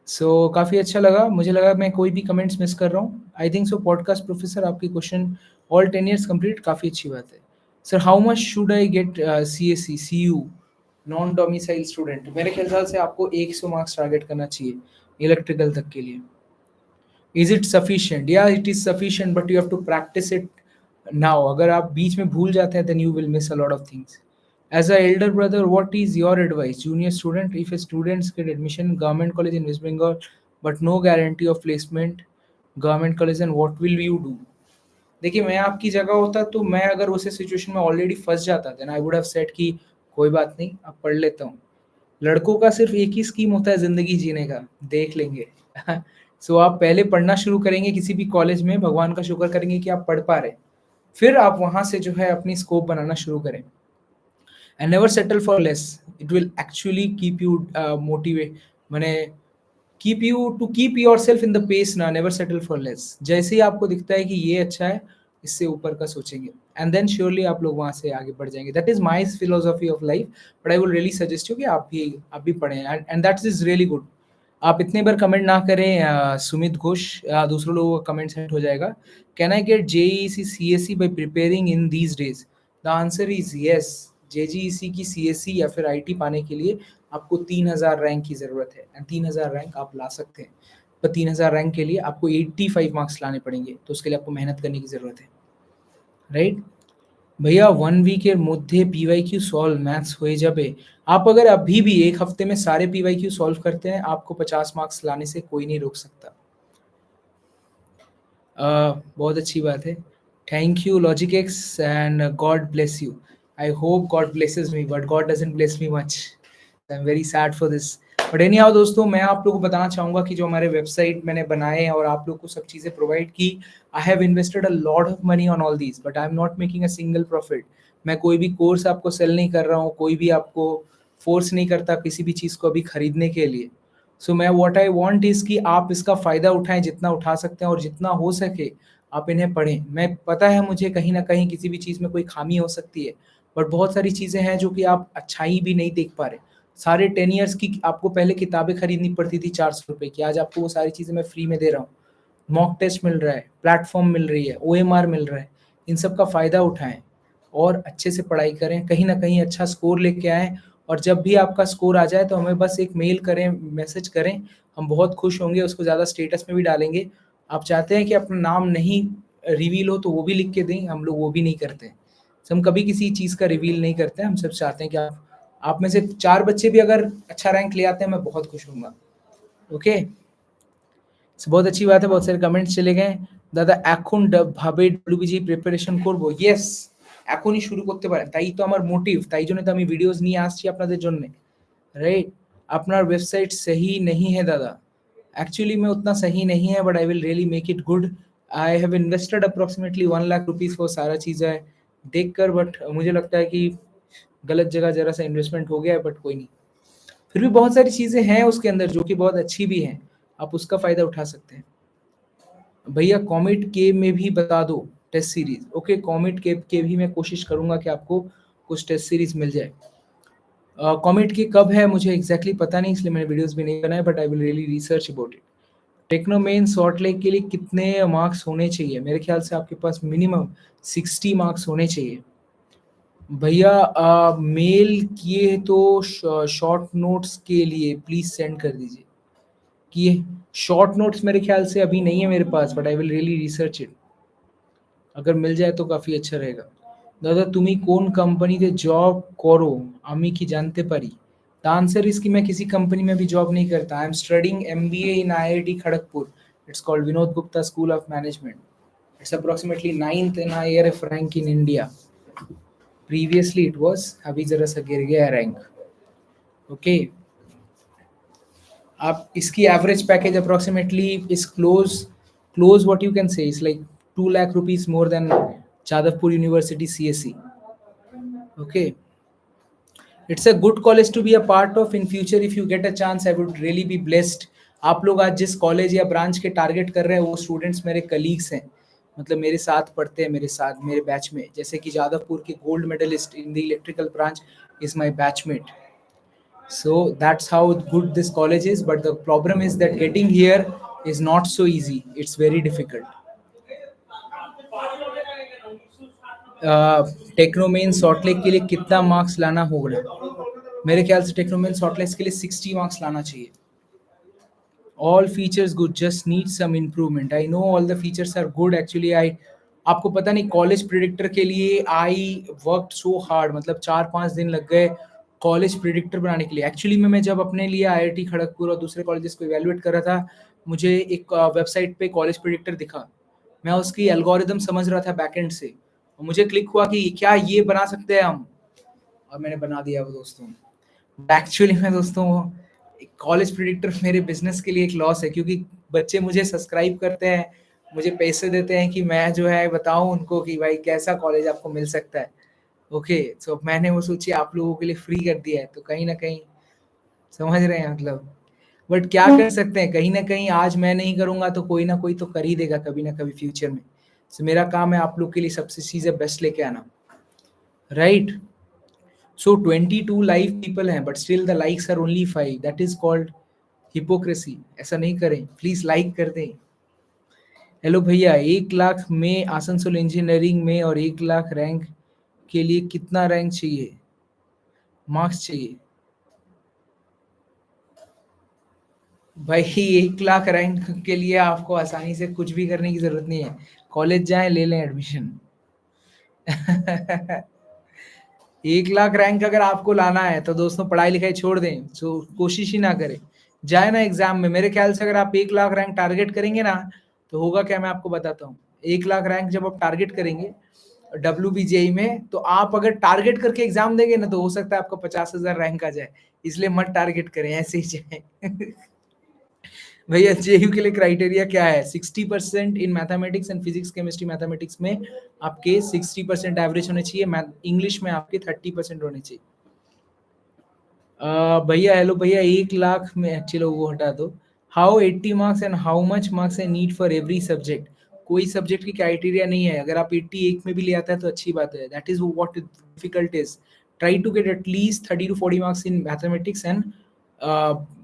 सो काफ़ी अच्छा लगा, मुझे लगा मैं कोई भी कमेंट्स मिस कर रहा हूँ। I think so podcast professor, आपकी क्वेश्चन ऑल 10 इयर्स कंप्लीट काफ़ी अच्छी बात है। Sir how much should I get CSC CU non domicile student? मेरे ख्याल से आपको 100 मार्क्स टारगेट करना चाहिए इलेक्ट्रिकल तक के लिए। Is it sufficient? या it is sufficient, but you have to practice it now. अगर आप बीच में भूल जाते हैं then you will miss a lot of things. As a elder brother, what is your advice? Junior student, if a students get admission in government college in West Bengal, but no guarantee of placement, government college, then what will you do? देखिए मैं आपकी जगह होता तो मैं अगर उस situation में ऑलरेडी फंस जाता then I would have said कि कोई बात नहीं अब पढ़ लेता हूँ। लड़कों का सिर्फ एक ही स्कीम होता है ज़िंदगी जीने का, देख लेंगे। सो आप पहले पढ़ना शुरू करेंगे किसी भी कॉलेज में, भगवान का शुक्र करेंगे कि आप पढ़ पा रहे हैं। फिर आप वहाँ से जो है अपनी स्कोप बनाना शुरू करें। And never settle for less. It will actually keep you motivate माने keep you to keep yourself in the pace ना, never settle for less. जैसे ही आपको दिखता है कि ये अच्छा है, इससे ऊपर का सोचेंगे and then surely आप लोग वहाँ से आगे बढ़ जाएंगे. That is my philosophy of life, but I will really suggest you कि आप भी पढ़ें and that is really good. आप इतने बार कमेंट ना करें सुमित घोष, दूसरों लोगों का कमेंट सेट हो जाएगा. Can I get JEC CSE by preparing in these days? The answer is yes. JGEC की CSE या फिर IT पाने के लिए आपको 3000 रैंक की ज़रूरत है एंड 3000 रैंक आप ला सकते हैं, पर 3000 रैंक के लिए आपको 85 मार्क्स लाने पड़ेंगे, तो उसके लिए आपको मेहनत करने की ज़रूरत है, राइट? भैया 1 वीक এর মধ্যে PYQ सॉल्व मैथ्स হয়ে যাবে। आप अगर अभी भी 1 हफ्ते में सारे PYQ सॉल्व करते हैं, आपको 50 मार्क्स लाने से कोई नहीं रोक सकता। बहुत अच्छी बात है। Thank you logic x and God bless you. I hope God blesses me but God doesn't bless me much. I am very sad for this. But any how दोस्तों, मैं आप लोगों को बताना चाहूँगा कि जो हमारे वेबसाइट मैंने बनाए और आप लोग को सब चीज़ें प्रोवाइड की, I have invested a lot of money on all these but I am not making a single profit. मैं कोई भी कोर्स आपको सेल नहीं कर रहा हूँ, कोई भी आपको फोर्स नहीं करता किसी भी चीज़ को अभी खरीदने के लिए। सो मैं व्हाट आई वांट इज़ कि आप इसका फ़ायदा उठाएँ जितना उठा सकते हैं और जितना हो सके आप इन्हें पढ़ें। मैं पता है मुझे कहीं न कहीं किसी भी चीज़ में कोई खामी हो सकती है, बट बहुत सारी चीज़ें हैं जो कि आप अच्छाई भी नहीं देख पा रहे। सारे 10 इयर्स की आपको पहले किताबें खरीदनी पड़ती थी ₹400 की, आज आपको वो सारी चीज़ें मैं फ्री में दे रहा हूँ। मॉक टेस्ट मिल रहा है, प्लेटफ़ॉर्म मिल रही है, OMR मिल रहा है। इन सब का फ़ायदा उठाएँ और अच्छे से पढ़ाई करें, कहीं न कहीं अच्छा स्कोर लेके आएँ और जब भी आपका स्कोर आ जाए तो हमें बस एक मेल करें, मैसेज करें, हम बहुत खुश होंगे, उसको ज़्यादा स्टेटस में भी डालेंगे। आप चाहते हैं कि अपना नाम नहीं रिवील हो तो वो भी लिख के दें, हम लोग वो भी नहीं करते हैं। तो हम कभी किसी चीज़ का रिवील नहीं करते हैं, हम सिर्फ चाहते हैं कि आप में से 4 बच्चे भी अगर अच्छा रैंक ले आते हैं, मैं बहुत खुश होऊँगा। ओके? बहुत अच्छी बात है, बहुत सारे कमेंट्स चले गए। দাদা এখন ভাবে WBG প্রিপারেশন করব। ইয়েস, এখনই শুরু করতে পারেন। তাই তো আমার মোটিভ, তাই জন্য তো আমি ভিডিওস নিয়ে আসছি আপনাদের জন্য, राइट? আপনার वेबसाइट सही नहीं है दादा। एक्चुअली में उतना सही नहीं है but I will really make it good. I have invested approximately 1 lakh rupees वो सारा चीज़ें देखकर, बट मुझे लगता है कि गलत जगह ज़रा सा इन्वेस्टमेंट हो गया है, बट कोई नहीं। फिर भी बहुत सारी चीज़ें हैं उसके अंदर जो कि बहुत अच्छी भी हैं, आप उसका फ़ायदा उठा सकते हैं। भैया कॉमेट के में भी बता दो टेस्ट सीरीज। ओके, कॉमेट के भी मैं कोशिश करूंगा कि आपको कुछ टेस्ट सीरीज मिल जाए। कॉमेट के कब है मुझे एग्जैक्टली पता नहीं, इसलिए मैंने वीडियोस भी नहीं बनाए, but I will really research about it. Techno Main Salt Lake के लिए कितने मार्क्स होने चाहिए? मेरे ख्याल से आपके पास मिनिमम 60 मार्क्स होने चाहिए। भैया मेल किए तो शॉर्ट नोट्स के लिए प्लीज़ सेंड कर दीजिए। कि शॉर्ट नोट्स मेरे ख्याल से अभी नहीं है मेरे पास, but I will really research it. अगर मिल जाए तो काफ़ी अच्छा रहेगा। दादा তুমি কোন কোম্পানিতে জব করো আমি কি জানতে পারি? The answer is कि मैं किसी कंपनी में भी जॉब नहीं करता। I am studying MBA in IIT Kharagpur. It's called Vinod Gupta School of Management. It's approximately 9th in IRF rank in India. Previously it was, अभी जरा सा गिर गया रैंक। ओके, आप इसकी average package approximately is close what you can say is like 2 lakh rupees more than Jadavpur university CSE। Okay, it's a good college to be a part of in future. If you get a chance I would really be blessed. आप लोग आज जिस college या branch के target कर रहे हैं वो स्टूडेंट्स मेरे कलीग्स हैं, मतलब मेरे साथ पढ़ते हैं, मेरे साथ मेरे बैच में, जैसे कि जादवपुर के gold medalist in the electrical branch is my batchmate. So that's how good this college is, but the problem is that getting here is not so easy, it's very difficult. Techno Main Salt Lake के लिए कितना marks लाना होगा? मेरे ख्याल से टेक्नोमेन सॉल्टलेक के लिए 60 मार्क्स लाना चाहिए। All features good, just need some improvement. I know all the features are good, actually I आपको पता नहीं कॉलेज प्रिडिक्टर के लिए आई वर्कड सो हार्ड, मतलब 4-5 दिन लग गए कॉलेज प्रिडिक्टर बनाने के लिए। एक्चुअली में मैं जब अपने लिए आईआईटी खड़गपुर और दूसरे कॉलेजेस को इवैल्यूएट कर रहा था, मुझे एक वेबसाइट पे कॉलेज प्रिडिक्टर दिखा। मैं उसकी एल्गोरिदम समझ रहा था बैकएंड से, और मुझे क्लिक हुआ कि क्या ये बना सकते हैं हम, और मैंने बना दिया वो दोस्तों। एक्चुअली में दोस्तों कॉलेज प्रिडिक्टर मेरे बिजनेस के लिए एक लॉस है, क्योंकि बच्चे मुझे सब्सक्राइब करते हैं, मुझे पैसे देते हैं कि मैं जो है बताऊं उनको कि भाई कैसा कॉलेज आपको मिल सकता है। ओके, सो मैंने वो सोची आप लोगों के लिए फ्री कर दिया है, तो कहीं ना कहीं समझ रहे हैं मतलब। बट क्या कर सकते हैं, कहीं ना कहीं आज मैं नहीं करूंगा तो कोई ना कोई तो कर ही देगा कभी ना कभी फ्यूचर में। सो मेरा काम है आप लोग के लिए सबसे चीजें बेस्ट लेके आना, राइट। सो 22 लाइव पीपल हैं but still the likes are only 5, that is called hypocrisy. ऐसा नहीं करें प्लीज, लाइक कर दें। हेलो भैया, 1 लाख में आसनसोल इंजीनियरिंग में और 1 लाख रैंक के लिए कितना रैंक चाहिए, मार्क्स चाहिए? भाई 1 लाख रैंक के लिए आपको आसानी से कुछ भी करने की जरूरत नहीं है, कॉलेज जाएं ले लें एडमिशन। 1 लाख रैंक अगर आपको लाना है तो दोस्तों पढ़ाई लिखाई छोड़ दें, तो कोशिश ही ना करें, जाए ना एग्जाम में। मेरे ख्याल से अगर आप 1 लाख रैंक टारगेट करेंगे ना, तो होगा क्या मैं आपको बताता हूँ। 1 लाख रैंक जब आप टारगेट करेंगे WBJI में, तो आप अगर टारगेट करके एग्जाम देंगे ना, तो हो सकता है आपको 50,000 रैंक आ जाए। इसलिए मत टारगेट करें, ऐसे ही जाए। भैया जेयू के लिए क्राइटेरिया क्या है? 60% इन mathematics and physics chemistry mathematics में आपके 60% एवरेज होने चाहिए, इंग्लिश में आपके 30% होने चाहिए। भैया हेलो भैया, 1 लाख में, चलो वो हटा दो। How 80 marks and how much marks है नीड फॉर एवरी सब्जेक्ट? कोई सब्जेक्ट की क्राइटेरिया नहीं है, अगर आप 80 एक में भी ले आता है तो अच्छी बात है, that is what difficult is. Try to get at least 30 to 40 marks in mathematics and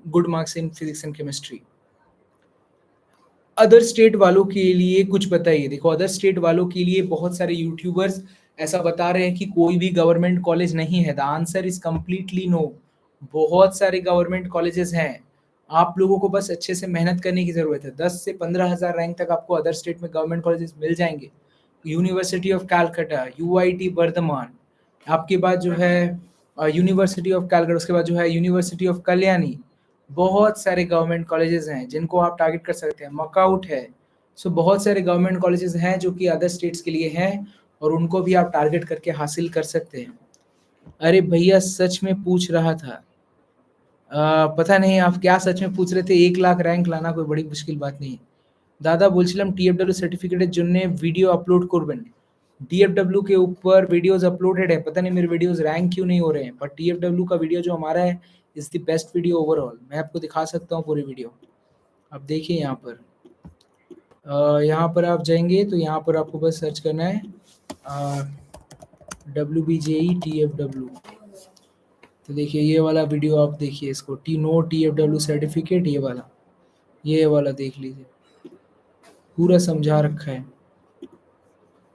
good marks in physics and chemistry. Other state वालों के लिए कुछ बताइए। देखो, अदर स्टेट वालों के लिए बहुत सारे यूट्यूबर्स ऐसा बता रहे हैं कि कोई भी गवर्नमेंट कॉलेज नहीं है। The answer is completely no. बहुत सारे गवर्नमेंट कॉलेजेस हैं, आप लोगों को बस अच्छे से मेहनत करने की जरूरत है। 10 से 15 हज़ार रैंक तक आपको अदर स्टेट में गवर्नमेंट कॉलेजेस मिल जाएंगे। University of Calcutta, UIT Bardhaman, आपके बाद जो है यूनिवर्सिटी ऑफ कैलकटा, उसके बाद जो है यूनिवर्सिटी ऑफ कल्याणी। बहुत सारे गवर्नमेंट कॉलेजेस हैं जिनको आप टारगेट कर सकते हैं, मकआउट है। सो बहुत सारे गवर्नमेंट कॉलेजेस हैं जो कि अदर स्टेट्स के लिए हैं, और उनको भी आप टारगेट करके हासिल कर सकते हैं। अरे भैया सच में पूछ रहा था। पता नहीं आप क्या सच में पूछ रहे थे, 1 लाख रैंक लाना कोई बड़ी मुश्किल बात नहीं है। दादा বলছিলাম टीएफडब्ल्यू সার্টিফিকেটের জন্য वीडियो अपलोड করবেন। टीएफडब्ल्यू के ऊपर वीडियोस अपलोडेड है, पता नहीं मेरे वीडियोस रैंक क्यों नहीं हो रहे हैं, पर टीएफडब्ल्यू का वीडियो जो हमारा है is the best video overall. मैं आपको दिखा सकता हूँ पूरी वीडियो, आप देखिए यहाँ पर। यहाँ पर आप जाएंगे तो यहाँ पर आपको बस सर्च करना है WBJE TFW। तो देखिए ये वाला वीडियो आप देखिए, इसको नो TFW सर्टिफिकेट, ये वाला देख लीजिए, पूरा समझा रखा है।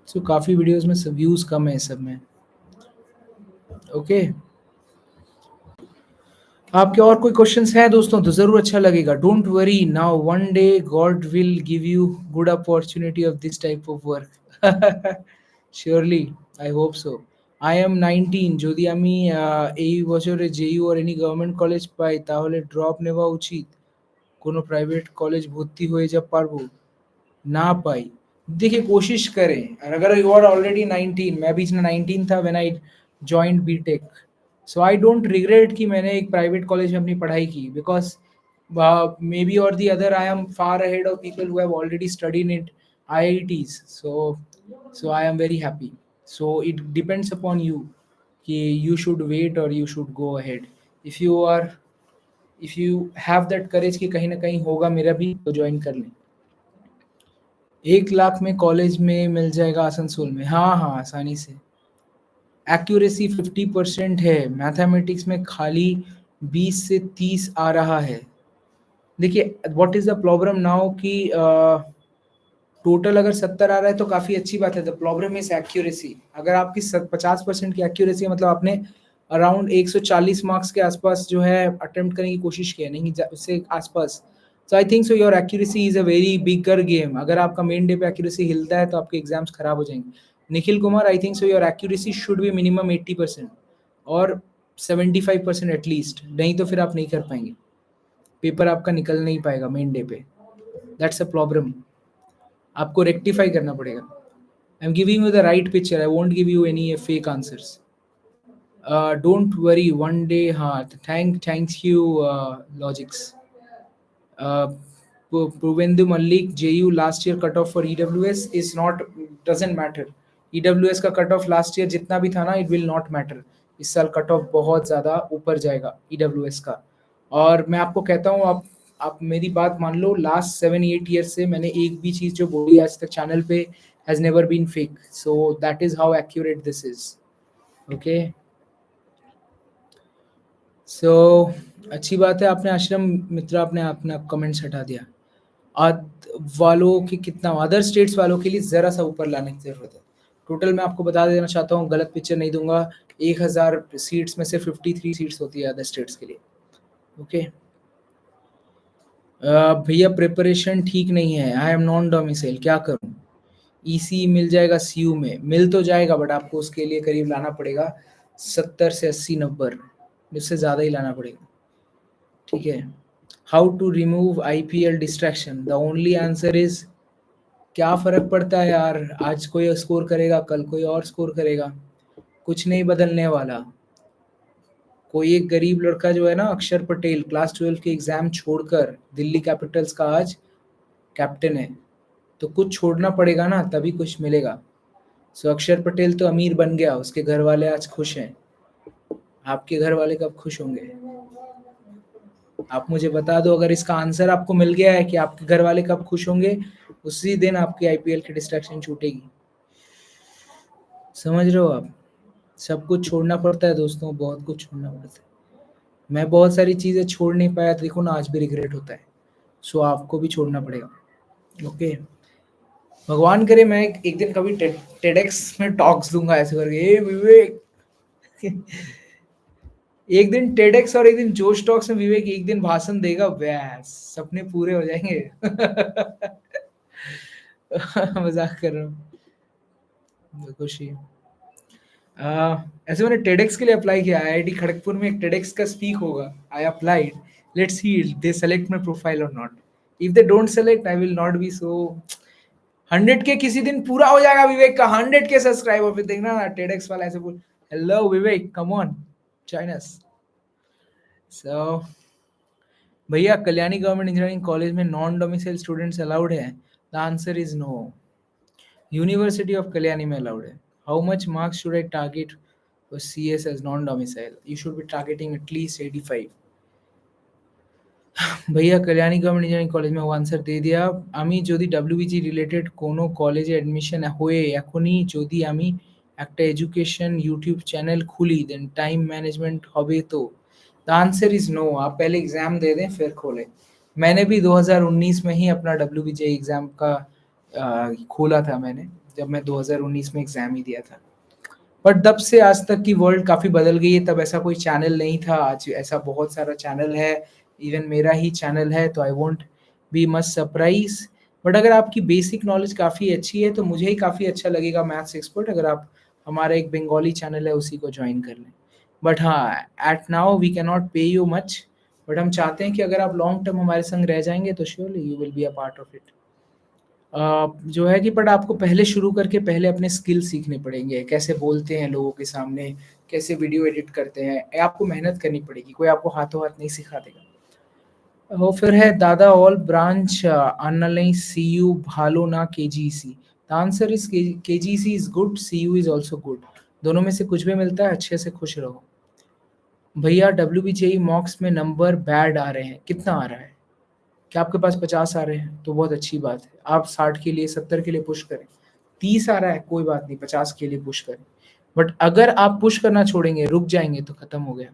सो काफ़ी वीडियोस में सब व्यूज़ कम है सब में। ओके, आपके और कोई क्वेश्चंस हैं दोस्तों तो ज़रूर अच्छा लगेगा। Don't worry, now one day God will give you good opportunity of this type of work. Surely, I hope so. I am 19, যদি আমি এই বছরে জেইউ আর এনি গভর্নমেন্ট কলেজ পাই তাহলে ড্রপ নেওয়া উচিত, কোনো প্রাইভেট কলেজ ভর্তি হয়ে যা পারবো, ना पाई? देखिए कोशिश करें, और अगर यू आर ऑलरेडी 19, मैं भी 19 था when I joined BTech. So I don't regret कि मैंने एक प्राइवेट कॉलेज में अपनी पढ़ाई की, बिकॉज मे बी और the other I am far ahead of people who have already studied in IITs। So I am very happy. So it depends upon you कि you should wait और you should go ahead. If you have that courage कि कहीं ना कहीं होगा मेरा भी, तो ज्वाइन कर लें। 1 लाख में कॉलेज में मिल जाएगा आसनसोल में? हाँ हाँ, आसानी से। एक्यूरेसी 50% है, मैथमेटिक्स में खाली 20 से 30 आ रहा है। देखिए what is the problem now कि टोटल अगर 70 आ रहा है तो काफ़ी अच्छी बात है। The problem is accuracy. अगर आपकी 50% की एक्यूरेसी है, मतलब आपने अराउंड 140 मार्क्स के आसपास जो है अटेम्प्ट करने की कोशिश की है, नहीं उससे आसपास So I think so your accuracy is a very bigger game. अगर आपका मेन डे पे accuracy हिलता है तो आपके एग्जाम्स खराब हो जाएंगे. Nikhil Kumar, I think so your accuracy should be minimum 80% और 75% एटलीस्ट, नहीं तो फिर आप नहीं कर पाएंगे, पेपर आपका निकल नहीं पाएगा मेन डे पे. दैट्स अ प्रॉब्लम, आपको रेक्टिफाई करना पड़ेगा. I am giving you the right picture, I won't give you any fake answers. Don't worry, one day. हाँ, thanks you logics. Puvendu Malik, JU last year cut off for EWS is not, doesn't matter. EWS का cut off last year जितना भी था ना, it will not matter. इस साल cut off बहुत ज़्यादा ऊपर जाएगा EWS का. और मैं आपको कहता हूँ, आप मेरी बात मान लो, लास्ट 7-8 ईयर से मैंने एक भी चीज़ जो बोली आज तक चैनल पे has never been fake. So that is how accurate this is. Okay, so अच्छी बात है. आपने आश्रम मित्र, आपने अपना कमेंट्स हटा दिया. वालों की कितना, अदर स्टेट्स वालों के लिए ज़रा सा ऊपर लाने की ज़रूरत है. टोटल मैं आपको बता देना चाहता हूँ, गलत पिक्चर नहीं दूंगा. 1000 सीट्स में से 53 सीट्स होती है अदर स्टेट्स के लिए. ओके. भैया प्रिपरेशन ठीक नहीं है, आई एम नॉन डोमिसाइल, क्या करूँ? ईसी मिल जाएगा सीयू में, मिल तो जाएगा बट आपको उसके लिए करीब लाना पड़ेगा 70 से 80 नंबर, इससे ज़्यादा ही लाना पड़ेगा. ठीक है. How to remove IPL distraction, the only answer is, क्या फर्क पड़ता है यार, आज कोई स्कोर करेगा, कल कोई और स्कोर करेगा, कुछ नहीं बदलने वाला. कोई एक गरीब लड़का जो है ना, अक्षर पटेल, क्लास 12 के एग्जाम छोड़कर दिल्ली कैपिटल्स का आज कैप्टन है. तो कुछ छोड़ना पड़ेगा ना, तभी कुछ मिलेगा. सो अक्षर पटेल तो अमीर बन गया, उसके घर वाले आज खुश हैं. आपके घर वाले कब खुश होंगे? आप मुझे बता दो. अगर इसका आंसर आपको मिल गया है कि आपके घर वाले कब खुश होंगे, उसी दिन आपकी IPL की डिस्ट्रैक्शन छूटेगी. समझ रहे हो आप? सब कुछ छोड़ना पड़ता है दोस्तों, बहुत कुछ छोड़ना पड़ता है. मैं बहुत सारी चीज़ें छोड़ नहीं पाया, तो देखो ना, आज भी रिग्रेट होता है. सो आपको भी छोड़ना पड़ेगा. ओके. भगवान करे मैं एक दिन कभी टेडेक्स में टॉक्स दूंगा ऐसे करके, ए विवेक. एक दिन टेडेक्स और एक दिन जोश टॉक्स में विवेक एक दिन भाषण देगा, बस सपने पूरे हो जाएंगे. मजाक कर रहा हूँ, खुशी. ऐसे मैंने टेडेक्स के लिए अप्लाई किया. IIT खड़गपुर में एक टेडेक्स का स्पीक होगा. I applied, let's see they select my profile और not. If they don't select, I will not be so. 100 के किसी दिन पूरा हो जाएगा विवेक का, 100 के सब्सक्राइबर, फिर देखना ना टेडेक्स वाला ऐसे बोल, hello Vivek, come on, join us. So भैया, कल्याणी गवर्नमेंट इंजीनियरिंग कॉलेज में नॉन डोमिसाइल स्टूडेंट्स अलाउड है? The answer is no. University of Kalyani में अलाउड है. How much marks should I target for CS as non domicile? You should be targeting at least 85. भैया Kalyani government engineering college में, वो answer दे दिया. আমি যদি WBG related কোনো কলেজে অ্যাডমিশন হয়ে এখনই যদি আমি একটা এডুকেशन यूट्यूब चैनल खुली, देन टाइम मैनेजमेंट হবে तो? The answer is no. आप पहले एग्जाम दे दें फिर खोलें. मैंने भी 2019 में ही अपना WBG एग्जाम का खोला था मैंने, जब मैं 2019 में एग्जाम ही दिया था. बट तब से आज तक की वर्ल्ड काफ़ी बदल गई है. तब ऐसा कोई चैनल नहीं था, आज ऐसा बहुत सारा चैनल है. इवन मेरा ही चैनल है, तो I won't be much surprise. But अगर आपकी बेसिक नॉलेज काफ़ी अच्छी है तो मुझे ही काफ़ी अच्छा लगेगा मैथ्स एक्सपर्ट, अगर आप हमारा एक बंगाली चैनल है उसी को ज्वाइन कर लें. बट हाँ, at now we can not pay you much, but हम चाहते हैं कि अगर आप लॉन्ग टर्म हमारे संग रह जाएंगे तो surely you will B a part of it. जो है कि बट आपको पहले शुरू करके पहले अपने स्किल सीखने पड़ेंगे, कैसे बोलते हैं लोगों के सामने, कैसे वीडियो एडिट करते हैं, आपको मेहनत करनी पड़ेगी, कोई आपको हाथों हाथ नहीं सिखा देगा. वो फिर है दादा, ऑल ब्रांच अन्नलाई CU भालो ना KGC? The answer is KGC is good, CU is also good. दोनों में से कुछ भी मिलता है, अच्छे से खुश रहो. भैया WBJE मॉक्स में नंबर बैड आ रहे हैं, कितना आ रहा है? क्या आपके पास 50 आ रहे हैं तो बहुत अच्छी बात है, आप 60 के लिए, 70 के लिए पुश करें. 30 आ रहा है कोई बात नहीं, 50 के लिए पुश करें. बट अगर आप पुश करना छोड़ेंगे, रुक जाएंगे, तो खत्म हो गया.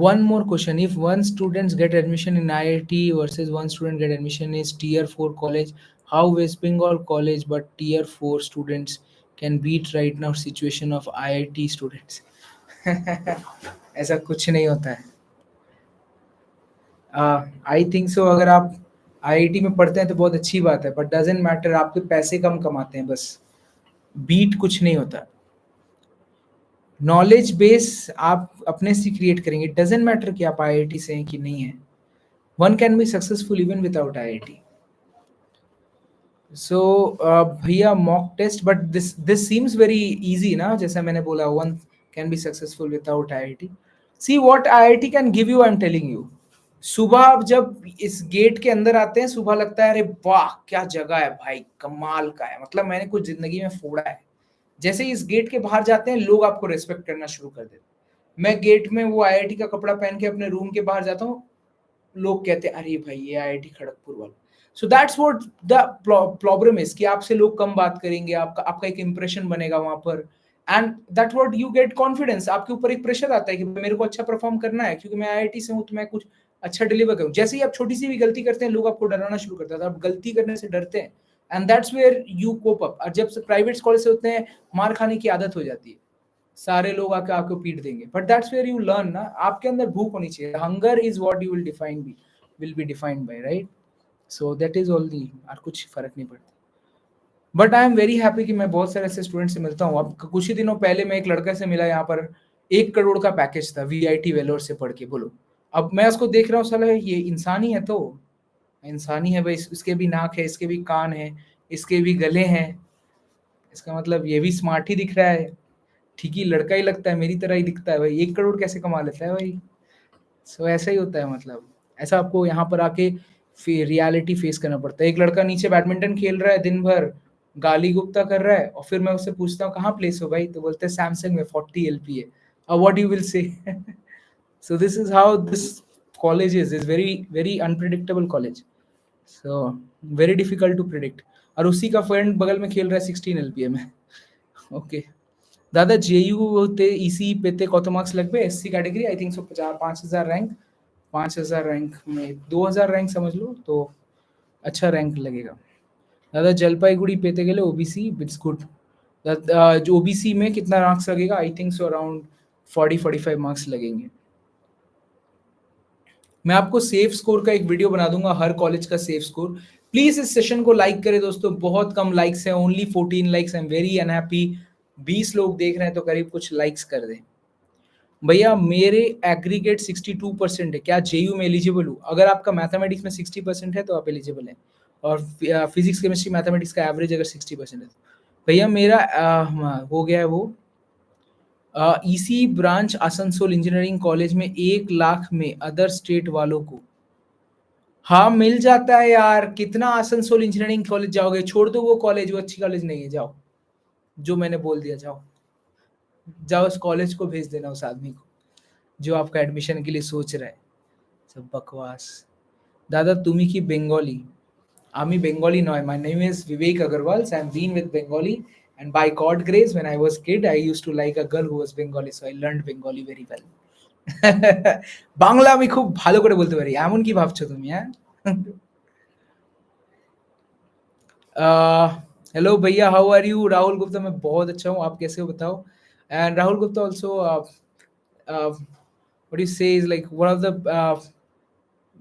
One more question: if one students get admission in IIT versus one student get admission is Tier 4 college, how West Bengal college but Tier 4 students can beat right now situation of IIT students? ऐसा कुछ नहीं होता है. आई think सो अगर आप IIT में पढ़ते हैं तो बहुत अच्छी बात है, बट डजंट मैटर, आपके पैसे कम कमाते हैं बस, बीट कुछ नहीं होता। नॉलेज बेस आप अपने से क्रिएट करेंगे, इट डजंट मैटर कि आप आईआईटी से हैं कि नहीं है। One can be successful even without IIT. So भैया mock test, but this seems very easy ना, जैसा मैंने बोला one can be successful without IIT. See what IIT can give you, I am telling you. सुबह आप जब इस gate के अंदर आते हैं, सुबह लगता है अरे वाह क्या जगह है भाई, कमाल का है, मतलब मैंने कुछ जिंदगी में फोड़ा है। जैसे ही इस गेट के बाहर जाते हैं, लोग आपको रेस्पेक्ट करना शुरू कर देते हैं। मैं गेट में वो आईआईटी का कपड़ा पहन के अपने रूम के बाहर जाता हूँ, लोग कहते हैं अरे भाई ये आईआईटी खड़गपुर वाला। So that's what the problem is, कि आपसे लोग कम बात करेंगे, आपका आपका एक इंप्रेशन बनेगा वहां पर, and that what you get confidence. आपके ऊपर एक प्रेशर आता है कि मेरे को अच्छा परफॉर्म करना है, क्योंकि मैं आईआईटी से हूँ तो मैं कुछ अच्छा डिलीवर करूँ। जैसे ही आप छोटी सी भी गलती करते हैं, लोग आपको डराना शुरू करते हैं, आप गलती करने से डरते हैं, and that's where you cope up. और जब प्राइवेट कॉलेज से होते हैं, मार खाने की आदत हो जाती है, सारे लोग आके आपको पीट देंगे, but that's where you learn ना। आपके अंदर भूख होनी चाहिए, hunger is what you will be defined by, right? So that is all the, और कुछ फर्क नहीं पड़ता। But I am very happy कि मैं बहुत सारे ऐसे स्टूडेंट से मिलता हूँ। अब कुछ ही दिनों पहले मैं एक लड़का से मिला यहाँ पर, 1 करोड़ का पैकेज था वीआईटी वेलोर से पढ़ के, बोलो। अब मैं उसको देख रहा हूँ, साला ये इंसान ही है, तो इंसान ही है भाई, इसके भी नाक है, इसके भी कान है, इसके भी गले हैं, इसका मतलब ये भी स्मार्ट ही दिख रहा है, ठीक ही लड़का ही लगता है, मेरी तरह ही दिखता है भाई, 1 करोड़ कैसे कमा लेता है भाई। सो ऐसा ही होता है, मतलब ऐसा आपको यहाँ पर आके रियलिटी फेस करना पड़ता है। एक लड़का नीचे बैडमिंटन खेल रहा है दिन भर, गाली गुप्ता कर रहा है, और फिर मैं उससे पूछता हूँ कहाँ प्लेस हो भाई, तो बोलते हैं सैमसंग में 40 LP है। अब what you will say? So this is how this college is very very unpredictable college. So very difficult to predict. और उसी का फ्रेंड बगल में खेल रहा है 16 LPA में। ओके दादा, जेयू ते इसी पेते कत मार्क्स लगभग एससी कैटेगरी, आई थिंक सो 5000 रैंक, 5000 रैंक में 2000 रैंक समझ लो, तो अच्छा रैंक लगेगा। दादा जलपाईगुड़ी पेते के लिए ओबीसी इट्स गुड। जो ओबीसी में कितना मार्क्स लगेगा, आई थिंक सो अराउंड 40-45 मार्क्स लगेंगे। मैं आपको सेफ स्कोर का एक वीडियो बना दूंगा, हर कॉलेज का सेफ स्कोर। प्लीज इस सेशन को लाइक करें दोस्तों, बहुत कम लाइक्स हैं, only 14 likes. I am very unhappy. 20 लोग देख रहे हैं तो करीब कुछ लाइक्स कर दें। भैया मेरे एग्रीगेट 62% है, क्या जेयू में एलिजिबल हूँ? अगर आपका मैथमेटिक्स में 60% है तो आप एलिजिबल हैं, और फिजिक्स केमिस्ट्री मैथमेटिक्स का एवरेज अगर 60% है तो। भैया मेरा हो गया है वो EC branch Asansol engineering college में 1 लाख में अदर स्टेट वालों को। हाँ मिल जाता है यार, कितना आसनसोल इंजीनियरिंग कॉलेज जाओगे, छोड़ दो वो कॉलेज, वो अच्छी कॉलेज नहीं है, जाओ, जो मैंने बोल दिया, जाओ जाओ, उस कॉलेज को भेज देना उस आदमी को जो आपका एडमिशन के लिए सोच रहा है। सब बकवास। दादा तुम्ही की बेंगोली? আমি বেঙ্গলি নয়, my name is Vivek Agarwal, so I'm been with Bengali, and by God grace when I was kid I used to like a girl who was Bengali, so I learned Bengali very well. Bangla আমি খুব ভালো করে বলতে পারি, এমন কি ভাবছো তুমি? হ্যাঁ हेलो भैया, how are you? Rahul Gupta, मैं बहुत अच्छा हूँ, आप कैसे हो बताओ? And Rahul Gupta also what do you say is like one of the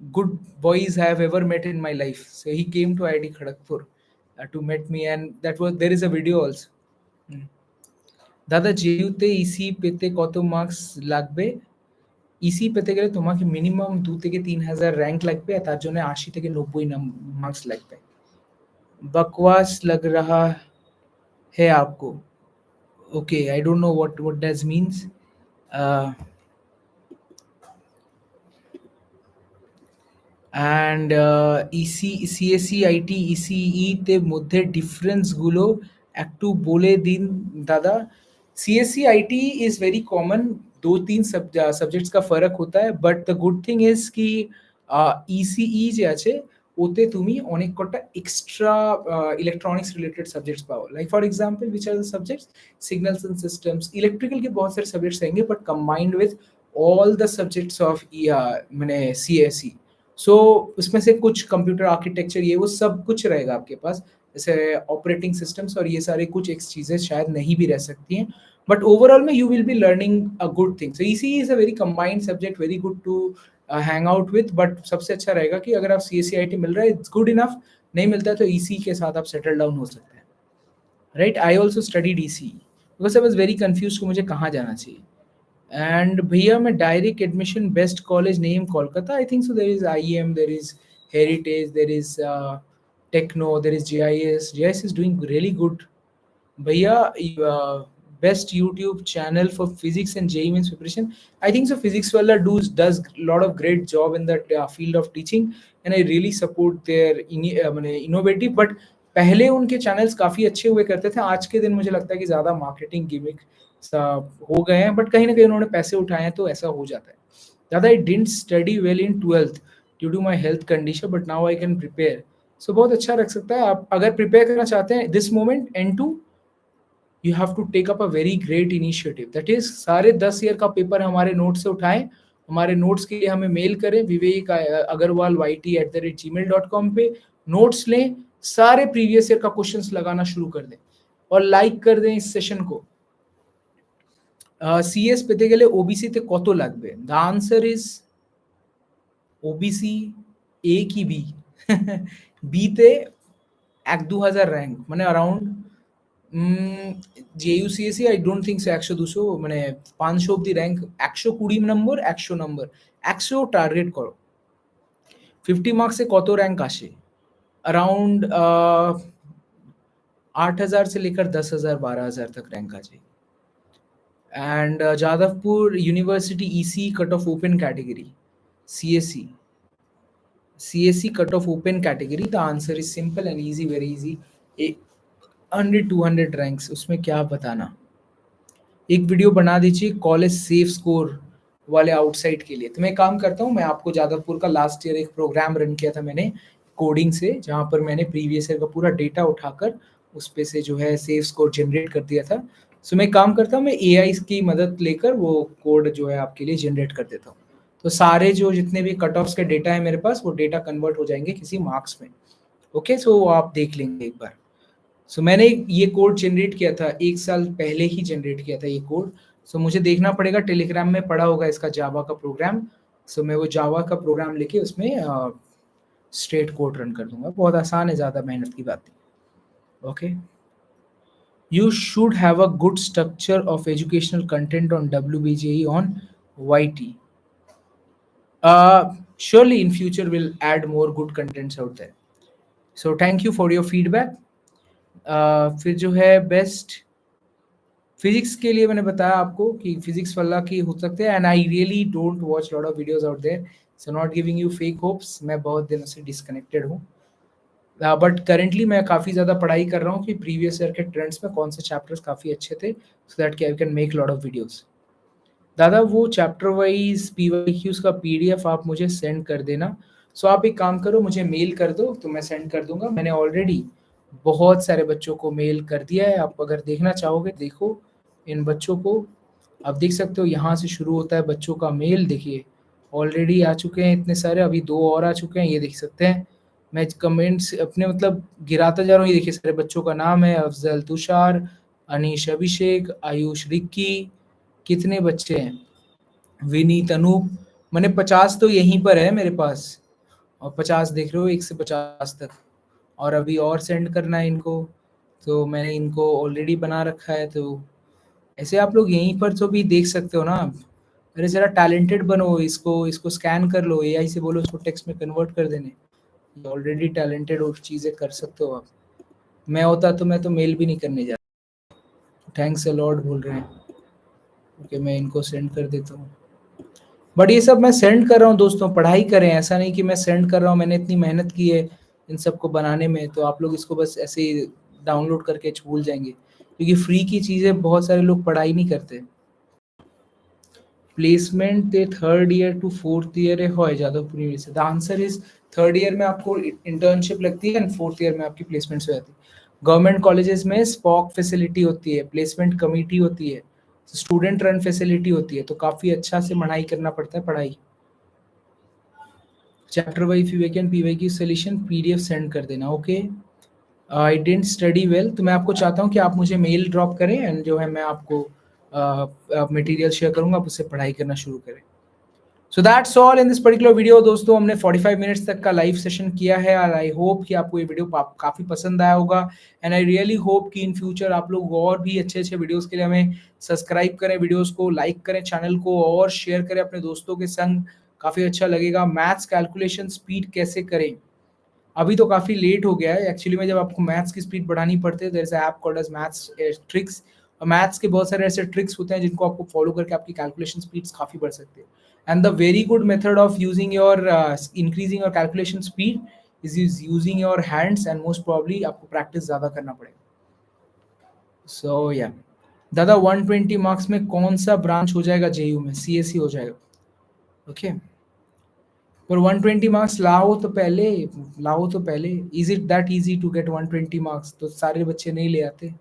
good boys I have ever met in my life. So he came to IIT Kharagpur to meet me, and that was there is a video also. Hmm. দাদা যেহেতু EC পেতে কত marks লাগবে? EC পেতে গেলে তোমাকে minimum 2 থেকে 3 হাজার র্যাঙ্ক লাগবে, আর তার জন্য 80 থেকে 90 মার্কস লাগবে। बकवास लग रहा है आपको? Okay, I don't know what does means. And EC, CSC, IT, ECE তে মধ্যে ডিফারেন্স গুলো একটু বলে দিন दादा। CSC IT is very common, 2-3 subjects का फर्क होता है, but the good thing is कि ইসিই যে আছে ওতে তুমি অনেক কটা এক্সট্রা इलेक्ट्रॉनिक्स रिलेटेड सब्जेक्ट्स पाओ। Like for example which are the subjects, signals and systems, electrical के बहुत सारे सब्जेक्ट्स आएंगे, but combined with all the subjects of मैंने सीएससी। सो उसमें से कुछ कंप्यूटर आर्किटेक्चर, ये वो सब कुछ रहेगा आपके पास, जैसे ऑपरेटिंग सिस्टम्स, और ये सारे कुछ एक चीज़ें शायद नहीं भी रह सकती हैं, बट ओवरऑल में you will be learning a good thing. So EC is a very combined subject, very good to hang out with, but सबसे अच्छा रहेगा कि अगर आप CSE मिल रहा है इट्स गुड इनफ, नहीं मिलता है तो EC के साथ आप सेटल डाउन हो सकते हैं, right. I also studied EC because I was very confuse कि मुझे कहाँ जाना चाहिए। एंड भैया मैं direct admission best college name Kolkata, I think so there is IEM, there is heritage, there is techno, there is GIS is doing really good भैया। Best YouTube channel for physics and JEE means preparation, I think so physics wala does lot of great job in that field of teaching and I really support their innovative, but पहले उनके channels काफ़ी अच्छे हुए करते थे, आज के दिन मुझे लगता है कि ज़्यादा मार्केटिंग गिमिक सा हो गए हैं, बट कहीं ना कहीं उन्होंने पैसे उठाए हैं तो ऐसा हो जाता है। दादा I didn't study well in 12th due to my health condition but now I can prepare, so बहुत अच्छा रख सकता है। आप अगर प्रिपेयर करना चाहते हैं this moment N2, you have to take up a very great initiative, that is सारे 10 ईयर का पेपर हमारे नोट से उठाएं, हमारे नोट्स के लिए हमें मेल करें विवेक अग्रवाल YT@gmail.com पे, नोट्स लें, सारे प्रीवियस ईयर का क्वेश्चंस लगाना शुरू कर दें और लाइक कर दें इस सेशन को। CS পেতে গেলে OBC তে কত লাগবে? The answer is OBC A কি B? B তে 1-2000 র‍্যাঙ্ক মানে around JUCSE I don't think so 100-200 মানে 500 অব্দি র‍্যাঙ্ক, 120 নম্বর 100 নম্বর 100 টার্গেট করো। 50 মার্কসে কত র‍্যাঙ্ক আসে? अराउंड 8000 से लेकर 10000 12000 तक रैंक आ जाएगी। And Jadavpur university EC cut off open category, CSE cut off open category, the answer is simple and easy, very easy, 100-200 ranks, उसमें क्या बताना। एक वीडियो बना दीजिए कॉलेज सेफ स्कोर वाले आउटसाइड के लिए। तो मैं काम करता हूँ, मैं आपको जादवपुर का लास्ट ईयर एक प्रोग्राम रन किया था मैंने कोडिंग से, जहाँ पर मैंने प्रीवियस ईयर का पूरा डेटा उठाकर उस पे से जो है सेफ स्कोर जनरेट कर दिया था। सो मैं काम करता हूँ, मैं AI की मदद लेकर वो कोड जो है आपके लिए जनरेट कर देता हूँ। तो सारे जो जितने भी कट ऑफ्स के डेटा है मेरे पास, वो डेटा कन्वर्ट हो जाएंगे किसी मार्क्स में। ओके, सो आप देख लेंगे एक बार। सो मैंने ये कोड जनरेट किया था 1 साल पहले ही जनरेट किया था ये कोड। सो मुझे देखना पड़ेगा, टेलीग्राम में पड़ा होगा इसका जावा का प्रोग्राम। सो मैं वो जावा का प्रोग्राम लेके उसमें स्ट्रेट कोड रन कर दूंगा। बहुत आसान है, ज़्यादा मेहनत की बात नहीं। Okay, you should have a good structure of educational content on WBJE on YT. Surely in future we'll add more good contents out there. So thank you for your feedback. फिर जो है बेस्ट फिजिक्स के लिए मैंने बताया आपको कि physics वाला की हो सकते हैं, and I really don't watch lot of videos out there, so not giving you fake hopes. मैं बहुत दिनों से डिस्कनेक्टेड हूँ, बट करेंटली मैं काफ़ी ज़्यादा पढ़ाई कर रहा हूँ कि प्रीवियस ईयर के ट्रेंड्स में कौन से चैप्टर्स काफ़ी अच्छे थे, so that I can make lot of videos. दादा वो चैप्टर वाइज PYQs का PDF आप मुझे सेंड कर देना। सो आप एक काम करो, मुझे मेल कर दो तो मैं सेंड कर दूंगा। मैंने ऑलरेडी बहुत सारे बच्चों को मेल कर दिया है, आप अगर देखना चाहोगे देखो इन बच्चों को, आप देख सकते हो यहाँ से शुरू होता है बच्चों का मेल। देखिए ऑलरेडी आ चुके हैं इतने सारे, अभी 2 और आ चुके हैं, ये देख सकते हैं। मैं कमेंट्स अपने मतलब गिराता जा रहा हूँ। ये देखिए सारे बच्चों का नाम है, अफजल तुषार, अनीश अभिषेक, आयुष रिक्की, कितने बच्चे हैं, विनीत अनूप, मैंने 50 तो यहीं पर है मेरे पास, और 50 देख रहे हो 1 से 50 तक, और अभी और सेंड करना है इनको, तो मैंने इनको ऑलरेडी बना रखा है। तो ऐसे आप लोग यहीं पर तो भी देख सकते हो ना। अरे ज़रा टैलेंटेड बनो, इसको स्कैन कर लो, AI से बोलो इसको टेक्स्ट में कन्वर्ट कर देने, ऑलरेडी टैलेंटेड और चीज़ें कर सकते हो आप। मैं होता तो मैं तो मेल भी नहीं करने जाता। थैंक्स अ लॉट बोल रहे हैं, ओके मैं इनको सेंड कर देता हूँ। बट ये सब मैं सेंड कर रहा हूँ दोस्तों, पढ़ाई करें, ऐसा नहीं कि मैं सेंड कर रहा हूँ, मैंने इतनी मेहनत की है इन सबको बनाने में, तो आप लोग इसको बस ऐसे ही डाउनलोड करके भूल जाएंगे, क्योंकि फ्री की चीज़ें बहुत सारे लोग पढ़ाई नहीं करते। प्लेसमेंट ते 3rd year to 4th year है Jadavpur university, the answer is 3rd year में आपको इंटर्नशिप लगती है एंड 4th ईयर में आपकी प्लेसमेंट हो जाती है। गवर्नमेंट कॉलेजेस में स्पॉक फैसिलिटी होती है, प्लेसमेंट कमेटी होती है, स्टूडेंट रन फैसिलिटी होती है, तो काफ़ी अच्छा से पढ़ाई करना पड़ता है पढ़ाई। Chapter wise PYQ solution PDF send कर देना। ओके, आई डेंट स्टडी वेल, तो मैं आपको चाहता हूँ कि आप मुझे मेल ड्रॉप करें एंड जो है मैं आपको मटेरियल शेयर करूँगा, आप उससे पढ़ाई करना शुरू करें। सो that's all in this particular video. दोस्तों हमने 45 मिनट्स तक का लाइव सेशन किया है और आई होप कि आपको ये वीडियो काफ़ी पसंद आया होगा एंड आई रियली होप कि इन फ्यूचर आप लोग और भी अच्छे अच्छे वीडियोस के लिए हमें सब्सक्राइब करें, वीडियोस को लाइक करें, चैनल को और शेयर करें अपने दोस्तों के संग। काफ़ी अच्छा लगेगा। मैथ्स कैलकुलेशन स्पीड कैसे करें, अभी तो काफ़ी लेट हो गया है एक्चुअली में। जब आपको मैथ्स की स्पीड बढ़ानी पड़ती है, there is app called as maths tricks. और मैथ्स के बहुत सारे ऐसे ट्रिक्स होते हैं जिनको आपको फॉलो करके आपकी कैलकुलेशन स्पीड्स काफ़ी बढ़ सकती है। And the very good method of using your increasing your calculation speed is using your hands and most probably आपको प्रैक्टिस ज़्यादा करना पड़ेगा। सो या दादा 120 मार्क्स में कौन सा ब्रांच हो जाएगा जेयू में? सीएससी हो जाएगा। ओके पर 120 मार्क्स लाओ तो पहले। Is it that easy to get 120 marks? तो सारे बच्चे नहीं ले आते।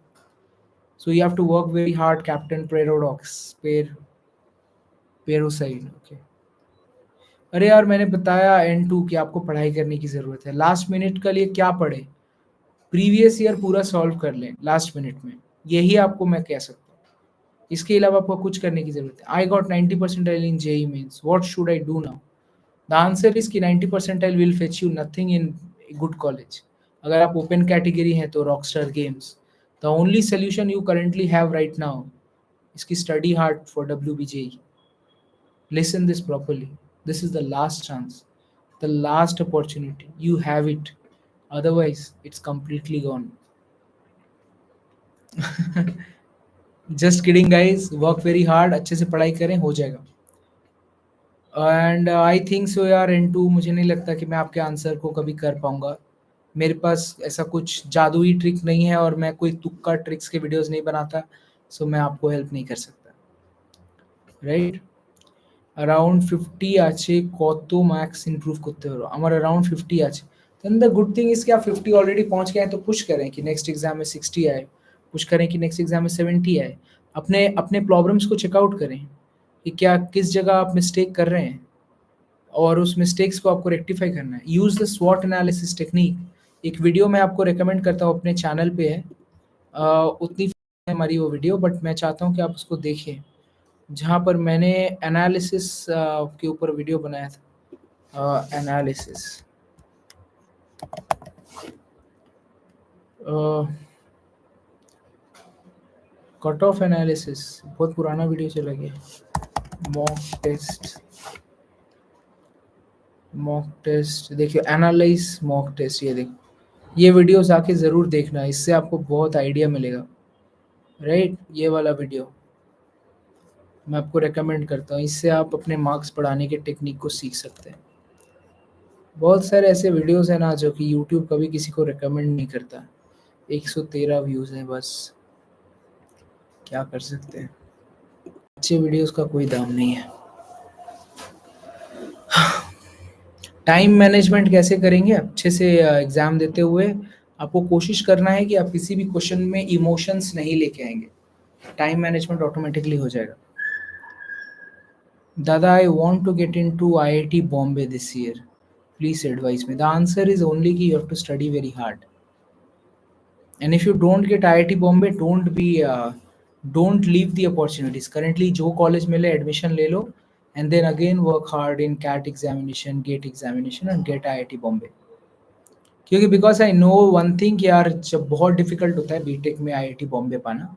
So you have to work very hard captain paradox peroxide. Okay अरे यार मैंने बताया N2 कि आपको पढ़ाई करने की ज़रूरत है। लास्ट मिनट के लिए क्या पढ़े? प्रीवियस ईयर पूरा सॉल्व कर लें लास्ट मिनट में, यही आपको मैं कह सकता हूँ। इसके अलावा आपको कुछ करने की ज़रूरत है। I got 90 percentile in JEE mains what should I do now? The answer is कि 90 percentile will fetch you nothing in good college. अगर आप ओपन कैटेगरी हैं तो Rockstar Games. The only solution you currently have right now is ki study hard for WBJE. Listen this properly. This is the last chance, the last opportunity. You have it. Otherwise, it's completely gone. Just kidding, guys. Work very hard. अच्छे से पढ़ाई करें, हो जाएगा. And I think सो यार N2, मुझे नहीं लगता कि मैं आपके आंसर को कभी कर पाऊंगा। मेरे पास ऐसा कुछ जादुई ट्रिक नहीं है और मैं कोई तुक्का ट्रिक्स के वीडियोस नहीं बनाता, सो मैं आपको हेल्प नहीं कर सकता, राइट? अराउंड 50 আছে, কত ম্যাক্স ইমপ্রুভ করতে পারবো? আমার अराउंड 50 আছে। Then the good thing is कि आप 50 ऑलरेडी पहुंच गए हैं, तो पुश करें कि नेक्स्ट एग्जाम में 60 आए, पुश करें कि नेक्स्ट एग्जाम में 70 आए। अपने अपने प्रॉब्लम्स को चेकआउट करें कि क्या किस जगह आप मिस्टेक कर रहे हैं और उस मिस्टेक्स को आपको रेक्टिफाई करना है। यूज़ द स्वॉट एनालिसिस टेक्निक। एक वीडियो मैं आपको रिकमेंड करता हूँ, अपने चैनल पे है। उतनी है हमारी वो वीडियो, बट मैं चाहता हूँ कि आप उसको देखें, जहाँ पर मैंने एनालिसिस के ऊपर वीडियो बनाया था। एनालिसिस कट ऑफ एनालिसिस, बहुत पुराना वीडियो चला गया। मॉक टेस्ट देखिए, एनालाइज मॉक टेस्ट, ये देखो, ये वीडियो जाके ज़रूर देखना, इससे आपको बहुत आइडिया मिलेगा, राइट? ये वाला वीडियो मैं आपको रेकमेंड करता हूँ, इससे आप अपने मार्क्स बढ़ाने के टेक्निक को सीख सकते हैं। बहुत सारे ऐसे वीडियोस हैं ना जो कि यूट्यूब कभी किसी को रेकमेंड नहीं करता। 113 व्यूज़ हैं बस, क्या कर सकते हैं। अच्छे वीडियोस का कोई दाम नहीं है। टाइम मैनेजमेंट कैसे करेंगे अच्छे से एग्ज़ाम देते हुए? आपको कोशिश करना है कि आप किसी भी क्वेश्चन में इमोशंस नहीं लेके आएंगे, टाइम मैनेजमेंट ऑटोमेटिकली हो जाएगा। दादा I want to get into IIT Bombay this year, please advise me. The answer is only कि you have to study very hard, and if you don't get IIT Bombay, don't leave the opportunities. Currently जो college मिले admission ले लो, and then again work hard in CAT examination, GATE examination and get IIT Bombay. क्योंकि because I know one thing कि यार जब बहुत difficult होता है बीटेक में IIT Bombay पाना,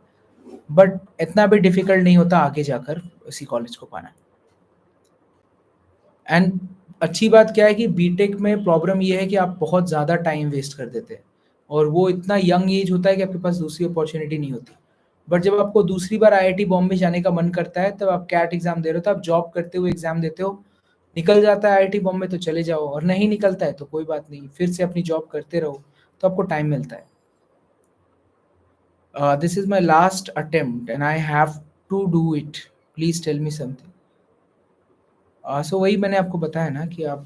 but इतना भी difficult नहीं होता आगे जाकर उसी college को पाना। एंड अच्छी बात क्या है कि बीटेक में प्रॉब्लम ये है कि आप बहुत ज़्यादा टाइम वेस्ट कर देते हैं और वो इतना यंग एज होता है कि आपके पास दूसरी अपॉर्चुनिटी नहीं होती। बट जब आपको दूसरी बार IIT बॉम्बे जाने का मन करता है, तब आप कैट एग्ज़ाम दे रहे हो, तो आप जॉब करते हुए एग्ज़ाम देते हो, निकल जाता है IIT बॉम्बे तो चले जाओ, और नहीं निकलता है तो कोई बात नहीं, फिर से अपनी जॉब करते रहो, तो आपको टाइम मिलता है। This is my last attempt and I have to do it, please tell me something. So वही मैंने आपको बताया ना कि आप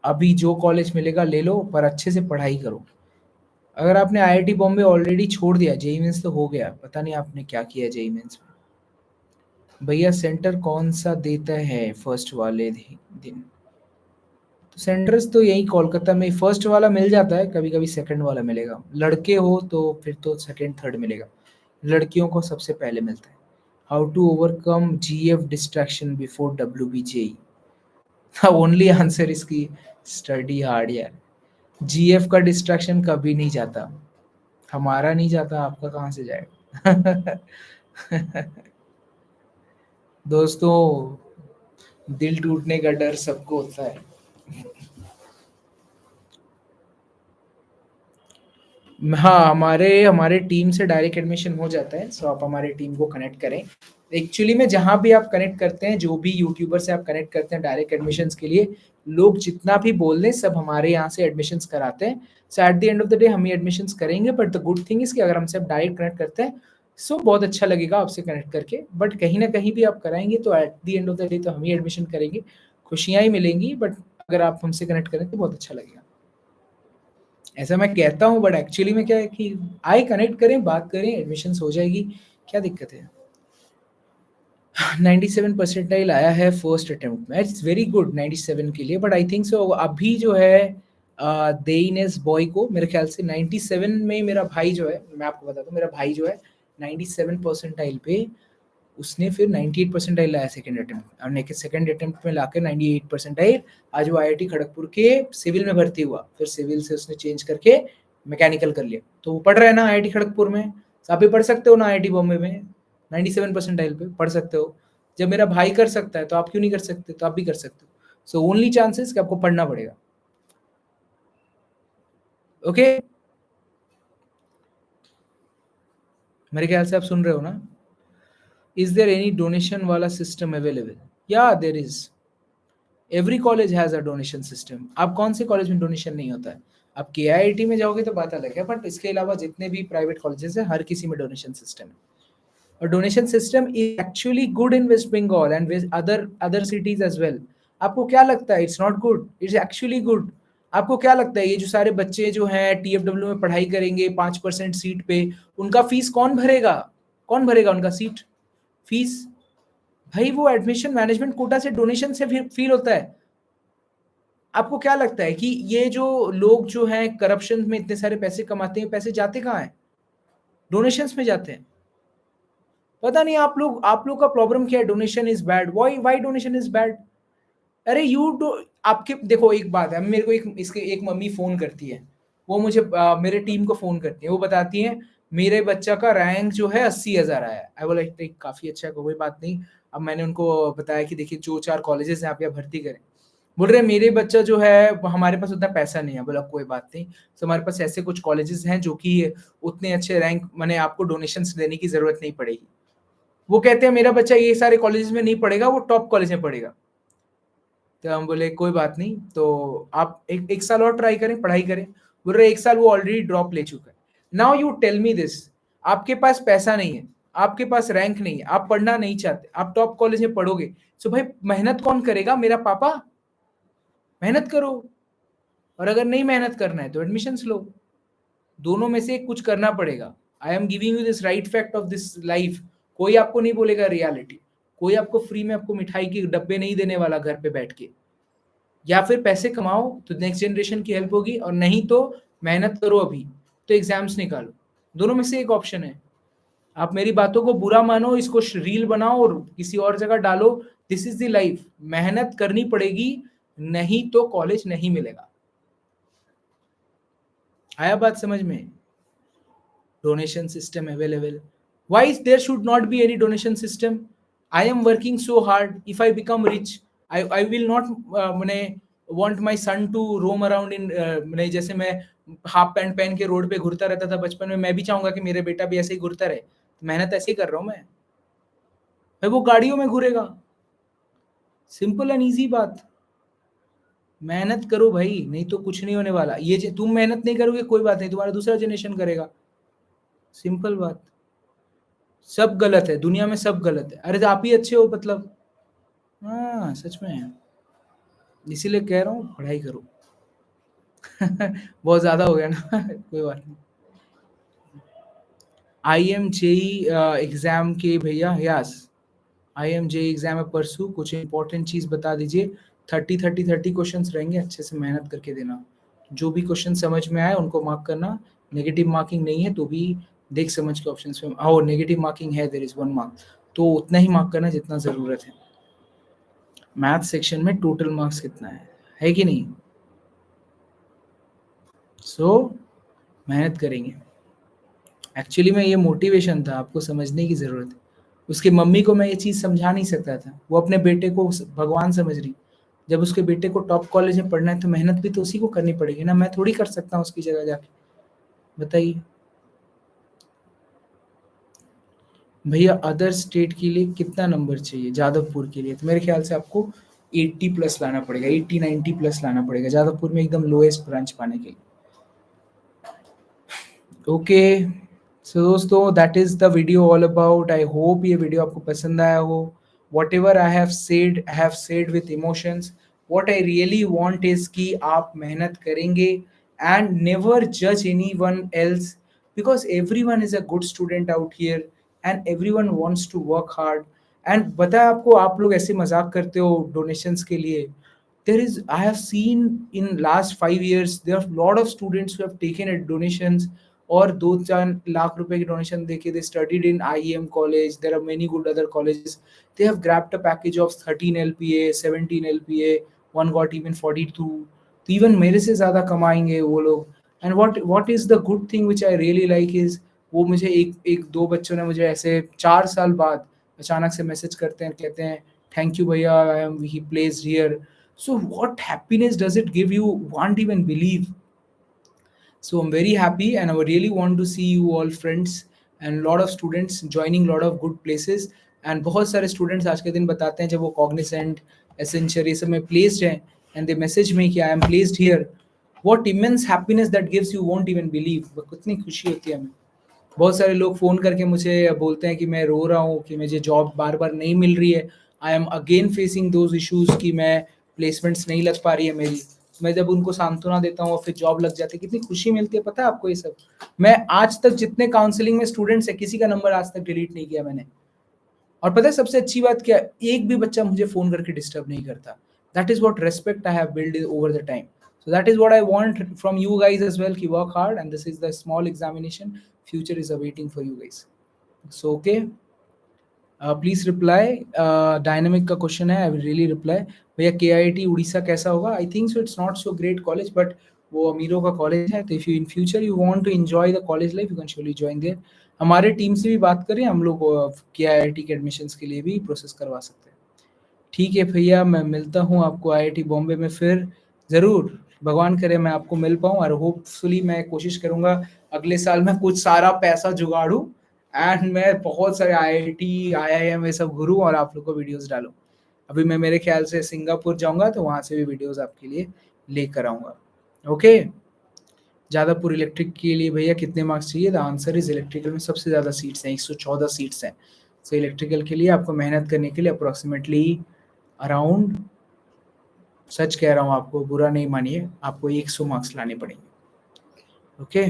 अभी जो कॉलेज मिलेगा ले लो, पर अच्छे से पढ़ाई करो। अगर आपने IIT बॉम्बे ऑलरेडी छोड़ दिया, जेईई मेंस तो हो गया, पता नहीं आपने क्या किया जेईई मेंस में। भैया सेंटर कौन सा देता है फर्स्ट वाले दिन? तो सेंटर्स तो यही कोलकाता में फर्स्ट वाला मिल जाता है, कभी कभी सेकंड वाला मिलेगा। लड़के हो तो फिर तो सेकंड थर्ड मिलेगा, लड़कियों को सबसे पहले मिलता है। How to overcome GF distraction before WBJE? Only answer इसकी स्टडी हार्ड यार। जीएफ का डिस्ट्रैक्शन कभी नहीं जाता, हमारा नहीं जाता, आपका कहाँ से जाएगा? दोस्तों, दिल टूटने का डर सबको होता है। हाँ, हमारे हमारे टीम से डायरेक्ट एडमिशन हो जाता है, सो आप हमारे टीम को कनेक्ट करें। एक्चुअली में जहाँ भी आप कनेक्ट करते हैं, जो भी यूट्यूबर से आप कनेक्ट करते हैं डायरेक्ट एडमिशन्स के लिए, लोग जितना भी बोल दें सब हमारे यहाँ से एडमिशन्स कराते हैं। So at the end of the day हम ही एडमिशन्स करेंगे, but the good thing is कि अगर हमसे आप डायरेक्ट कनेक्ट करते हैं, सो बहुत अच्छा लगेगा आपसे कनेक्ट करके। बट कहीं न कहीं भी आप कराएँगे तो eight the end of the day तो हम ही एडमिशन करेंगे, खुशियाँ ही मिलेंगी, बट अगर आप हमसे कनेक्ट करें तो बहुत अच्छा लगेगा। ऐसा मैं कहता हूँ, बट एक्चुअली में क्या है कि आए कनेक्ट करें, बात करें, एडमिशन्स हो जाएगी, क्या दिक्कत है? 97 परसेंटाइल आया है फर्स्ट अटेम्प्ट में, इट्स वेरी गुड 97 के लिए, बट आई थिंक सो अभी जो है देइनेस बॉय को मेरे ख्याल से 97 में मेरा भाई जो है, मैं आपको बताता हूँ, मेरा भाई जो है 97 परसेंटाइल पे उसने फिर 98 परसेंटाइल लाया सेकंड अटेम्प्ट, और सेकंड अटेम्प्ट में लाकर 98 परसेंटाइल आज वो आईआईटी खड़गपुर के सिविल में भर्ती हुआ, फिर सिविल से उसने चेंज करके मैकेनिकल कर लिया, तो वो पढ़ रहा है ना आईआईटी खड़गपुर में, तो आप भी पढ़ सकते हो ना आईआईटी बॉम्बे में 97 परसेंटाइल पे पढ़ सकते हो। जब मेरा भाई कर सकता है तो आप क्यों नहीं कर सकते? तो आप भी कर सकते हो। सो ओनली चांसेस कि आपको पढ़ना पड़ेगा। ओके, मेरे ख्याल से आप सुन रहे हो ना? इज देयर एनी डोनेशन वाला सिस्टम अवेलेबल? या there is, every college has a donation system. आप कौन से कॉलेज में डोनेशन नहीं होता है? आप केआईआईटी में जाओगे तो बात अलग है, बट इसके अलावा जितने भी प्राइवेट कॉलेजेस हैं हर किसी में डोनेशन सिस्टम है। और donation system is actually good in West Bengal and other cities as well. आपको क्या लगता है it's not good? It's actually good. आपको क्या लगता है ये जो सारे बच्चे जो हैं टीएफडब्ल्यू में पढ़ाई करेंगे 5% सीट पे, उनका फीस कौन भरेगा? कौन भरेगा उनका सीट फीस? भाई वो एडमिशन मैनेजमेंट कोटा से डोनेशन से फील होता है। आपको क्या लगता है कि ये जो लोग जो हैं करप्शन में इतने सारे पैसे कमाते हैं, पैसे जाते कहाँ हैं? डोनेशंस में जाते हैं। पता नहीं आप लोग का प्रॉब्लम क्या है? Donation is bad, why donation is bad? अरे यू डो, आपके देखो एक बात है, मेरे को एक मम्मी फोन करती है, वो मुझे मेरे टीम को फोन करती है, वो बताती है मेरे बच्चा का रैंक जो है 80,000 आया है। आई बोला काफी अच्छा है, कोई बात नहीं। अब मैंने उनको बताया कि देखिए जो 4 कॉलेजेस हैं आप यहाँ भर्ती करें। बोल रहे मेरे बच्चा जो है हमारे पास उतना पैसा नहीं है। बोला कोई बात नहीं, तो हमारे पास ऐसे कुछ कॉलेजेस हैं जो कि उतने अच्छे रैंक, मैंने आपको डोनेशंस देने की जरूरत नहीं पड़ेगी। वो कहते हैं मेरा बच्चा ये सारे कॉलेजेस में नहीं पढ़ेगा, वो टॉप कॉलेज में पढ़ेगा। तो हम बोले कोई बात नहीं, तो आप एक साल और ट्राई करें, पढ़ाई करें। बोल रहे 1 साल वो ऑलरेडी ड्रॉप ले चुका है। Now you tell me this, आपके पास पैसा नहीं है, आपके पास रैंक नहीं है, आप पढ़ना नहीं चाहते, आप टॉप कॉलेज में पढ़ोगे, सो भाई मेहनत कौन करेगा? मेरा पापा। मेहनत करो, और अगर नहीं मेहनत करना है तो एडमिशंस लो। दोनों में से एक कुछ करना पड़ेगा। I am giving you this right fact of this life. कोई आपको नहीं बोलेगा रियलिटी, कोई आपको फ्री में आपको मिठाई के डब्बे नहीं देने वाला घर पे बैठ के। या फिर पैसे कमाओ तो नेक्स्ट जनरेशन की हेल्प होगी, और नहीं तो मेहनत करो अभी तो एग्जाम्स निकालो। दोनों में से एक ऑप्शन है। आप मेरी बातों को बुरा मानो, इसको रील बनाओ और किसी और जगह डालो, दिस इज द लाइफ। मेहनत करनी पड़ेगी, नहीं तो कॉलेज नहीं मिलेगा। आया बात समझ में? Donation system available, why there should not be any donation system? I am working so hard, if I become rich I will not मैंने want my son to roam around in, मैंने जैसे मैं हाफ पैंट पहन के road पे घूरता रहता था बचपन में, मैं भी चाहूंगा कि मेरे बेटा भी ऐसे ही घूरता रहे। मेहनत ऐसे ही कर रहा हूं मैं। भाई वो गाड़ियों में घूरेगा, सिंपल एंड ईजी बात। मेहनत करो भाई, नहीं तो कुछ नहीं होने वाला। ये तुम मेहनत नहीं करोगे कोई बात नहीं, तुम्हारा दूसरा जनरेशन करेगा, सिंपल बात। सब गलत है दुनिया में, सब गलत है। अरे तो आप ही अच्छे हो मतलब? हाँ सच में, इसीलिए कह रहा हूँ पढ़ाई करो। बहुत ज्यादा हो गया ना। कोई बात नहीं। आई एम जेई एग्जाम के भैया, yes I am JEE exam में परसू कुछ इंपॉर्टेंट चीज बता दीजिए। 30 क्वेश्चन रहेंगे, अच्छे से मेहनत करके देना। जो भी क्वेश्चन समझ में आए उनको मार्क करना। नेगेटिव मार्किंग नहीं है तो भी देख समझ के ऑप्शन में, नेगेटिव मार्किंग है, देयर इज 1 मार्क, तो उतना ही मार्क करना जितना जरूरत है। मैथ सेक्शन में टोटल मार्क्स कितना है कि नहीं? सो मेहनत करेंगे। एक्चुअली में ये मोटिवेशन था, आपको समझने की ज़रूरत है। उसकी मम्मी को मैं ये चीज़ समझा नहीं सकता था, वो अपने बेटे को भगवान समझ रही। जब उसके बेटे को टॉप कॉलेज में पढ़ना है तो मेहनत भी तो उसी को करनी पड़ेगी ना, मैं थोड़ी कर सकता हूँ उसकी जगह जाके, बताइए। भैया अदर स्टेट के लिए कितना नंबर चाहिए? जादवपुर के लिए तो मेरे ख्याल से आपको 80 प्लस लाना पड़ेगा, 80-90 प्लस लाना पड़ेगा जादवपुर में एकदम लोएस्ट ब्रांच पाने के लिए। ओके, सो दोस्तों that is the video all about. I hope ये वीडियो आपको पसंद आया हो। Whatever I have said with emotions. What I really want is कि आप मेहनत करेंगे एंड नेवर जज anyone else, because everyone is a good student out here and everyone wants to work hard. And बताया आपको, आप लोग ऐसे मजाक करते हो डोनेशंस के लिए। There is, I have seen in last 5 years there are a lot of students who have taken a donations और 2-4 लाख रुपए की डोनेशन देके they studied in IEM college. There are many good other colleges. They have grabbed a package of 13 LPA, 17 LPA, one got even 42. तो even मेरे से ज़्यादा कमाएंगे वो लोग। And what is the good thing which I really like is, वो मुझे एक दो बच्चों ने मुझे ऐसे 4 साल बाद अचानक से मैसेज करते हैं, कहते हैं थैंक यू भैया, I M he placed here. So what happiness does it give you? Won't even believe. So I'm very happy and I really want to see you all friends and lot of students joining lot of good places. And बहुत सारे students आज के दिन बताते हैं जब वो Cognizant, Accenture ये सब में placed हैं and they message me कि I am placed here. What immense happiness that gives you won't even believe. कितनी खुशी होती है हमें। बहुत सारे लोग फ़ोन करके मुझे बोलते हैं कि मैं रो रहा हूँ कि मुझे जॉब बार-बार नहीं मिल रही है। I am again facing those issues कि मैं प्लेसमेंट्स नहीं लग पा रही है मेरी। मैं जब उनको सांत्वना देता हूँ और फिर जॉब लग जाती है, कितनी खुशी मिलती है, पता है आपको ये सब? मैं आज तक जितने काउंसलिंग में स्टूडेंट्स हैं, किसी का नंबर आज तक डिलीट नहीं किया मैंने। और पता है सबसे अच्छी बात क्या है? एक भी बच्चा मुझे फ़ोन करके डिस्टर्ब नहीं करता। That is what respect I have build over the time. So that is what I want from you guys as well, ki work hard and this is the small examination. Future is awaiting for you guys. So okay, please reply. Dynamic का question है, I will really reply. भैया KIT Orissa कैसा होगा? I think so it's not so great college, but वो अमीरों का college है, तो if you in future you want to enjoy the college life you can surely join there. हमारे team से भी बात करें, हम लोग KIT के एडमिशन्स के लिए भी प्रोसेस करवा सकते हैं। ठीक है भैया, मैं मिलता हूँ आपको IIT बॉम्बे में फिर ज़रूर। भगवान करे मैं आपको मिल पाऊँ और होपफुली मैं कोशिश करूँगा अगले साल मैं कुछ सारा पैसा जुगाड़ूँ एंड मैं बहुत सारे IIT, IIM ये सब घूरूँ और आप लोग को वीडियोज़ डालूँ। अभी मैं मेरे ख्याल से सिंगापुर जाऊँगा तो वहाँ से भी वीडियोज़ आपके लिए लेकर आऊँगा। ओके? जादवपुर इलेक्ट्रिक के लिए भैया कितने मार्क्स चाहिए? द आंसर इज़ इलेक्ट्रिकल में सबसे ज़्यादा सीट्स हैं, 114 सीट्स हैं। सो इलेक्ट्रिकल के लिए आपको मेहनत करने के लिए अप्रॉक्सिमेटली अराउंड, सच कह रहा हूँ आपको, बुरा नहीं मानिए, आपको 100 मार्क्स लाने पड़ेंगे। ओके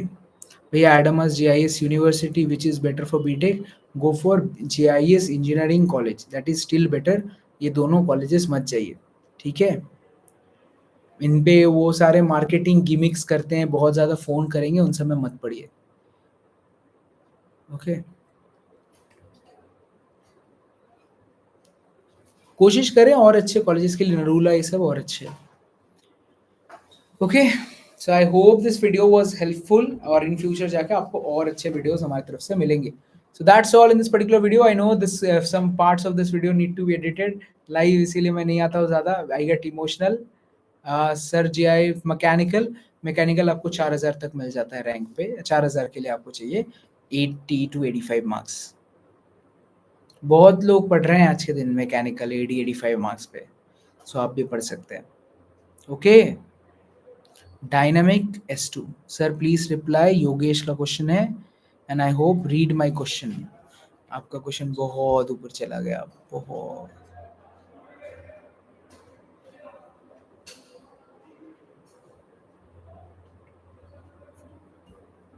भैया, Adamas JIS university which is better for BTech? Go for JIS engineering college, that is still better. ये दोनों कॉलेजेस मत जाइए, ठीक है? इन पे वो सारे मार्केटिंग गिमिक्स करते हैं, बहुत ज़्यादा फ़ोन करेंगे, उन सब में मत पड़िए। ओके, कोशिश करें और अच्छे कॉलेजेस के लिए, नरूला ये सब और अच्छे। Okay, so I hope this video was helpful और इन फ्यूचर जाके आपको और अच्छे वीडियोस हमारी तरफ से मिलेंगे। So that's all in this particular video. I know this some parts of this video need to be edited live, इसीलिए मैं नहीं आता हूँ ज़्यादा, I get emotional. Sir GI mechanical, mechanical आपको 4000 तक मिल जाता है रैंक पे। 4000 के लिए आपको चाहिए 80 to 85 मार्क्स। बहुत लोग पढ़ रहे हैं आज के दिन मैकेनिकल 80-85 मार्क्स पे, सो आप भी पढ़ सकते हैं। Okay, dynamic S2 sir please reply, Yogesh का क्वेश्चन है and I hope read my question. आपका क्वेश्चन बहुत ऊपर चला गया, बहुत।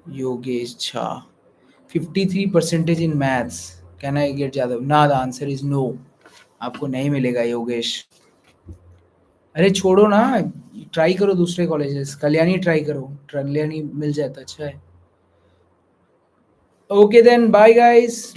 Yogesh Jha, 53% in maths, can I gate ज़्यादा? ना, द आंसर इज नो, आपको नहीं मिलेगा योगेश। अरे छोड़ो ना, ट्राई करो दूसरे कॉलेजेस, कल्याणी ट्राई करो, कल्याणी मिल जाता, अच्छा है। Okay then, bye guys.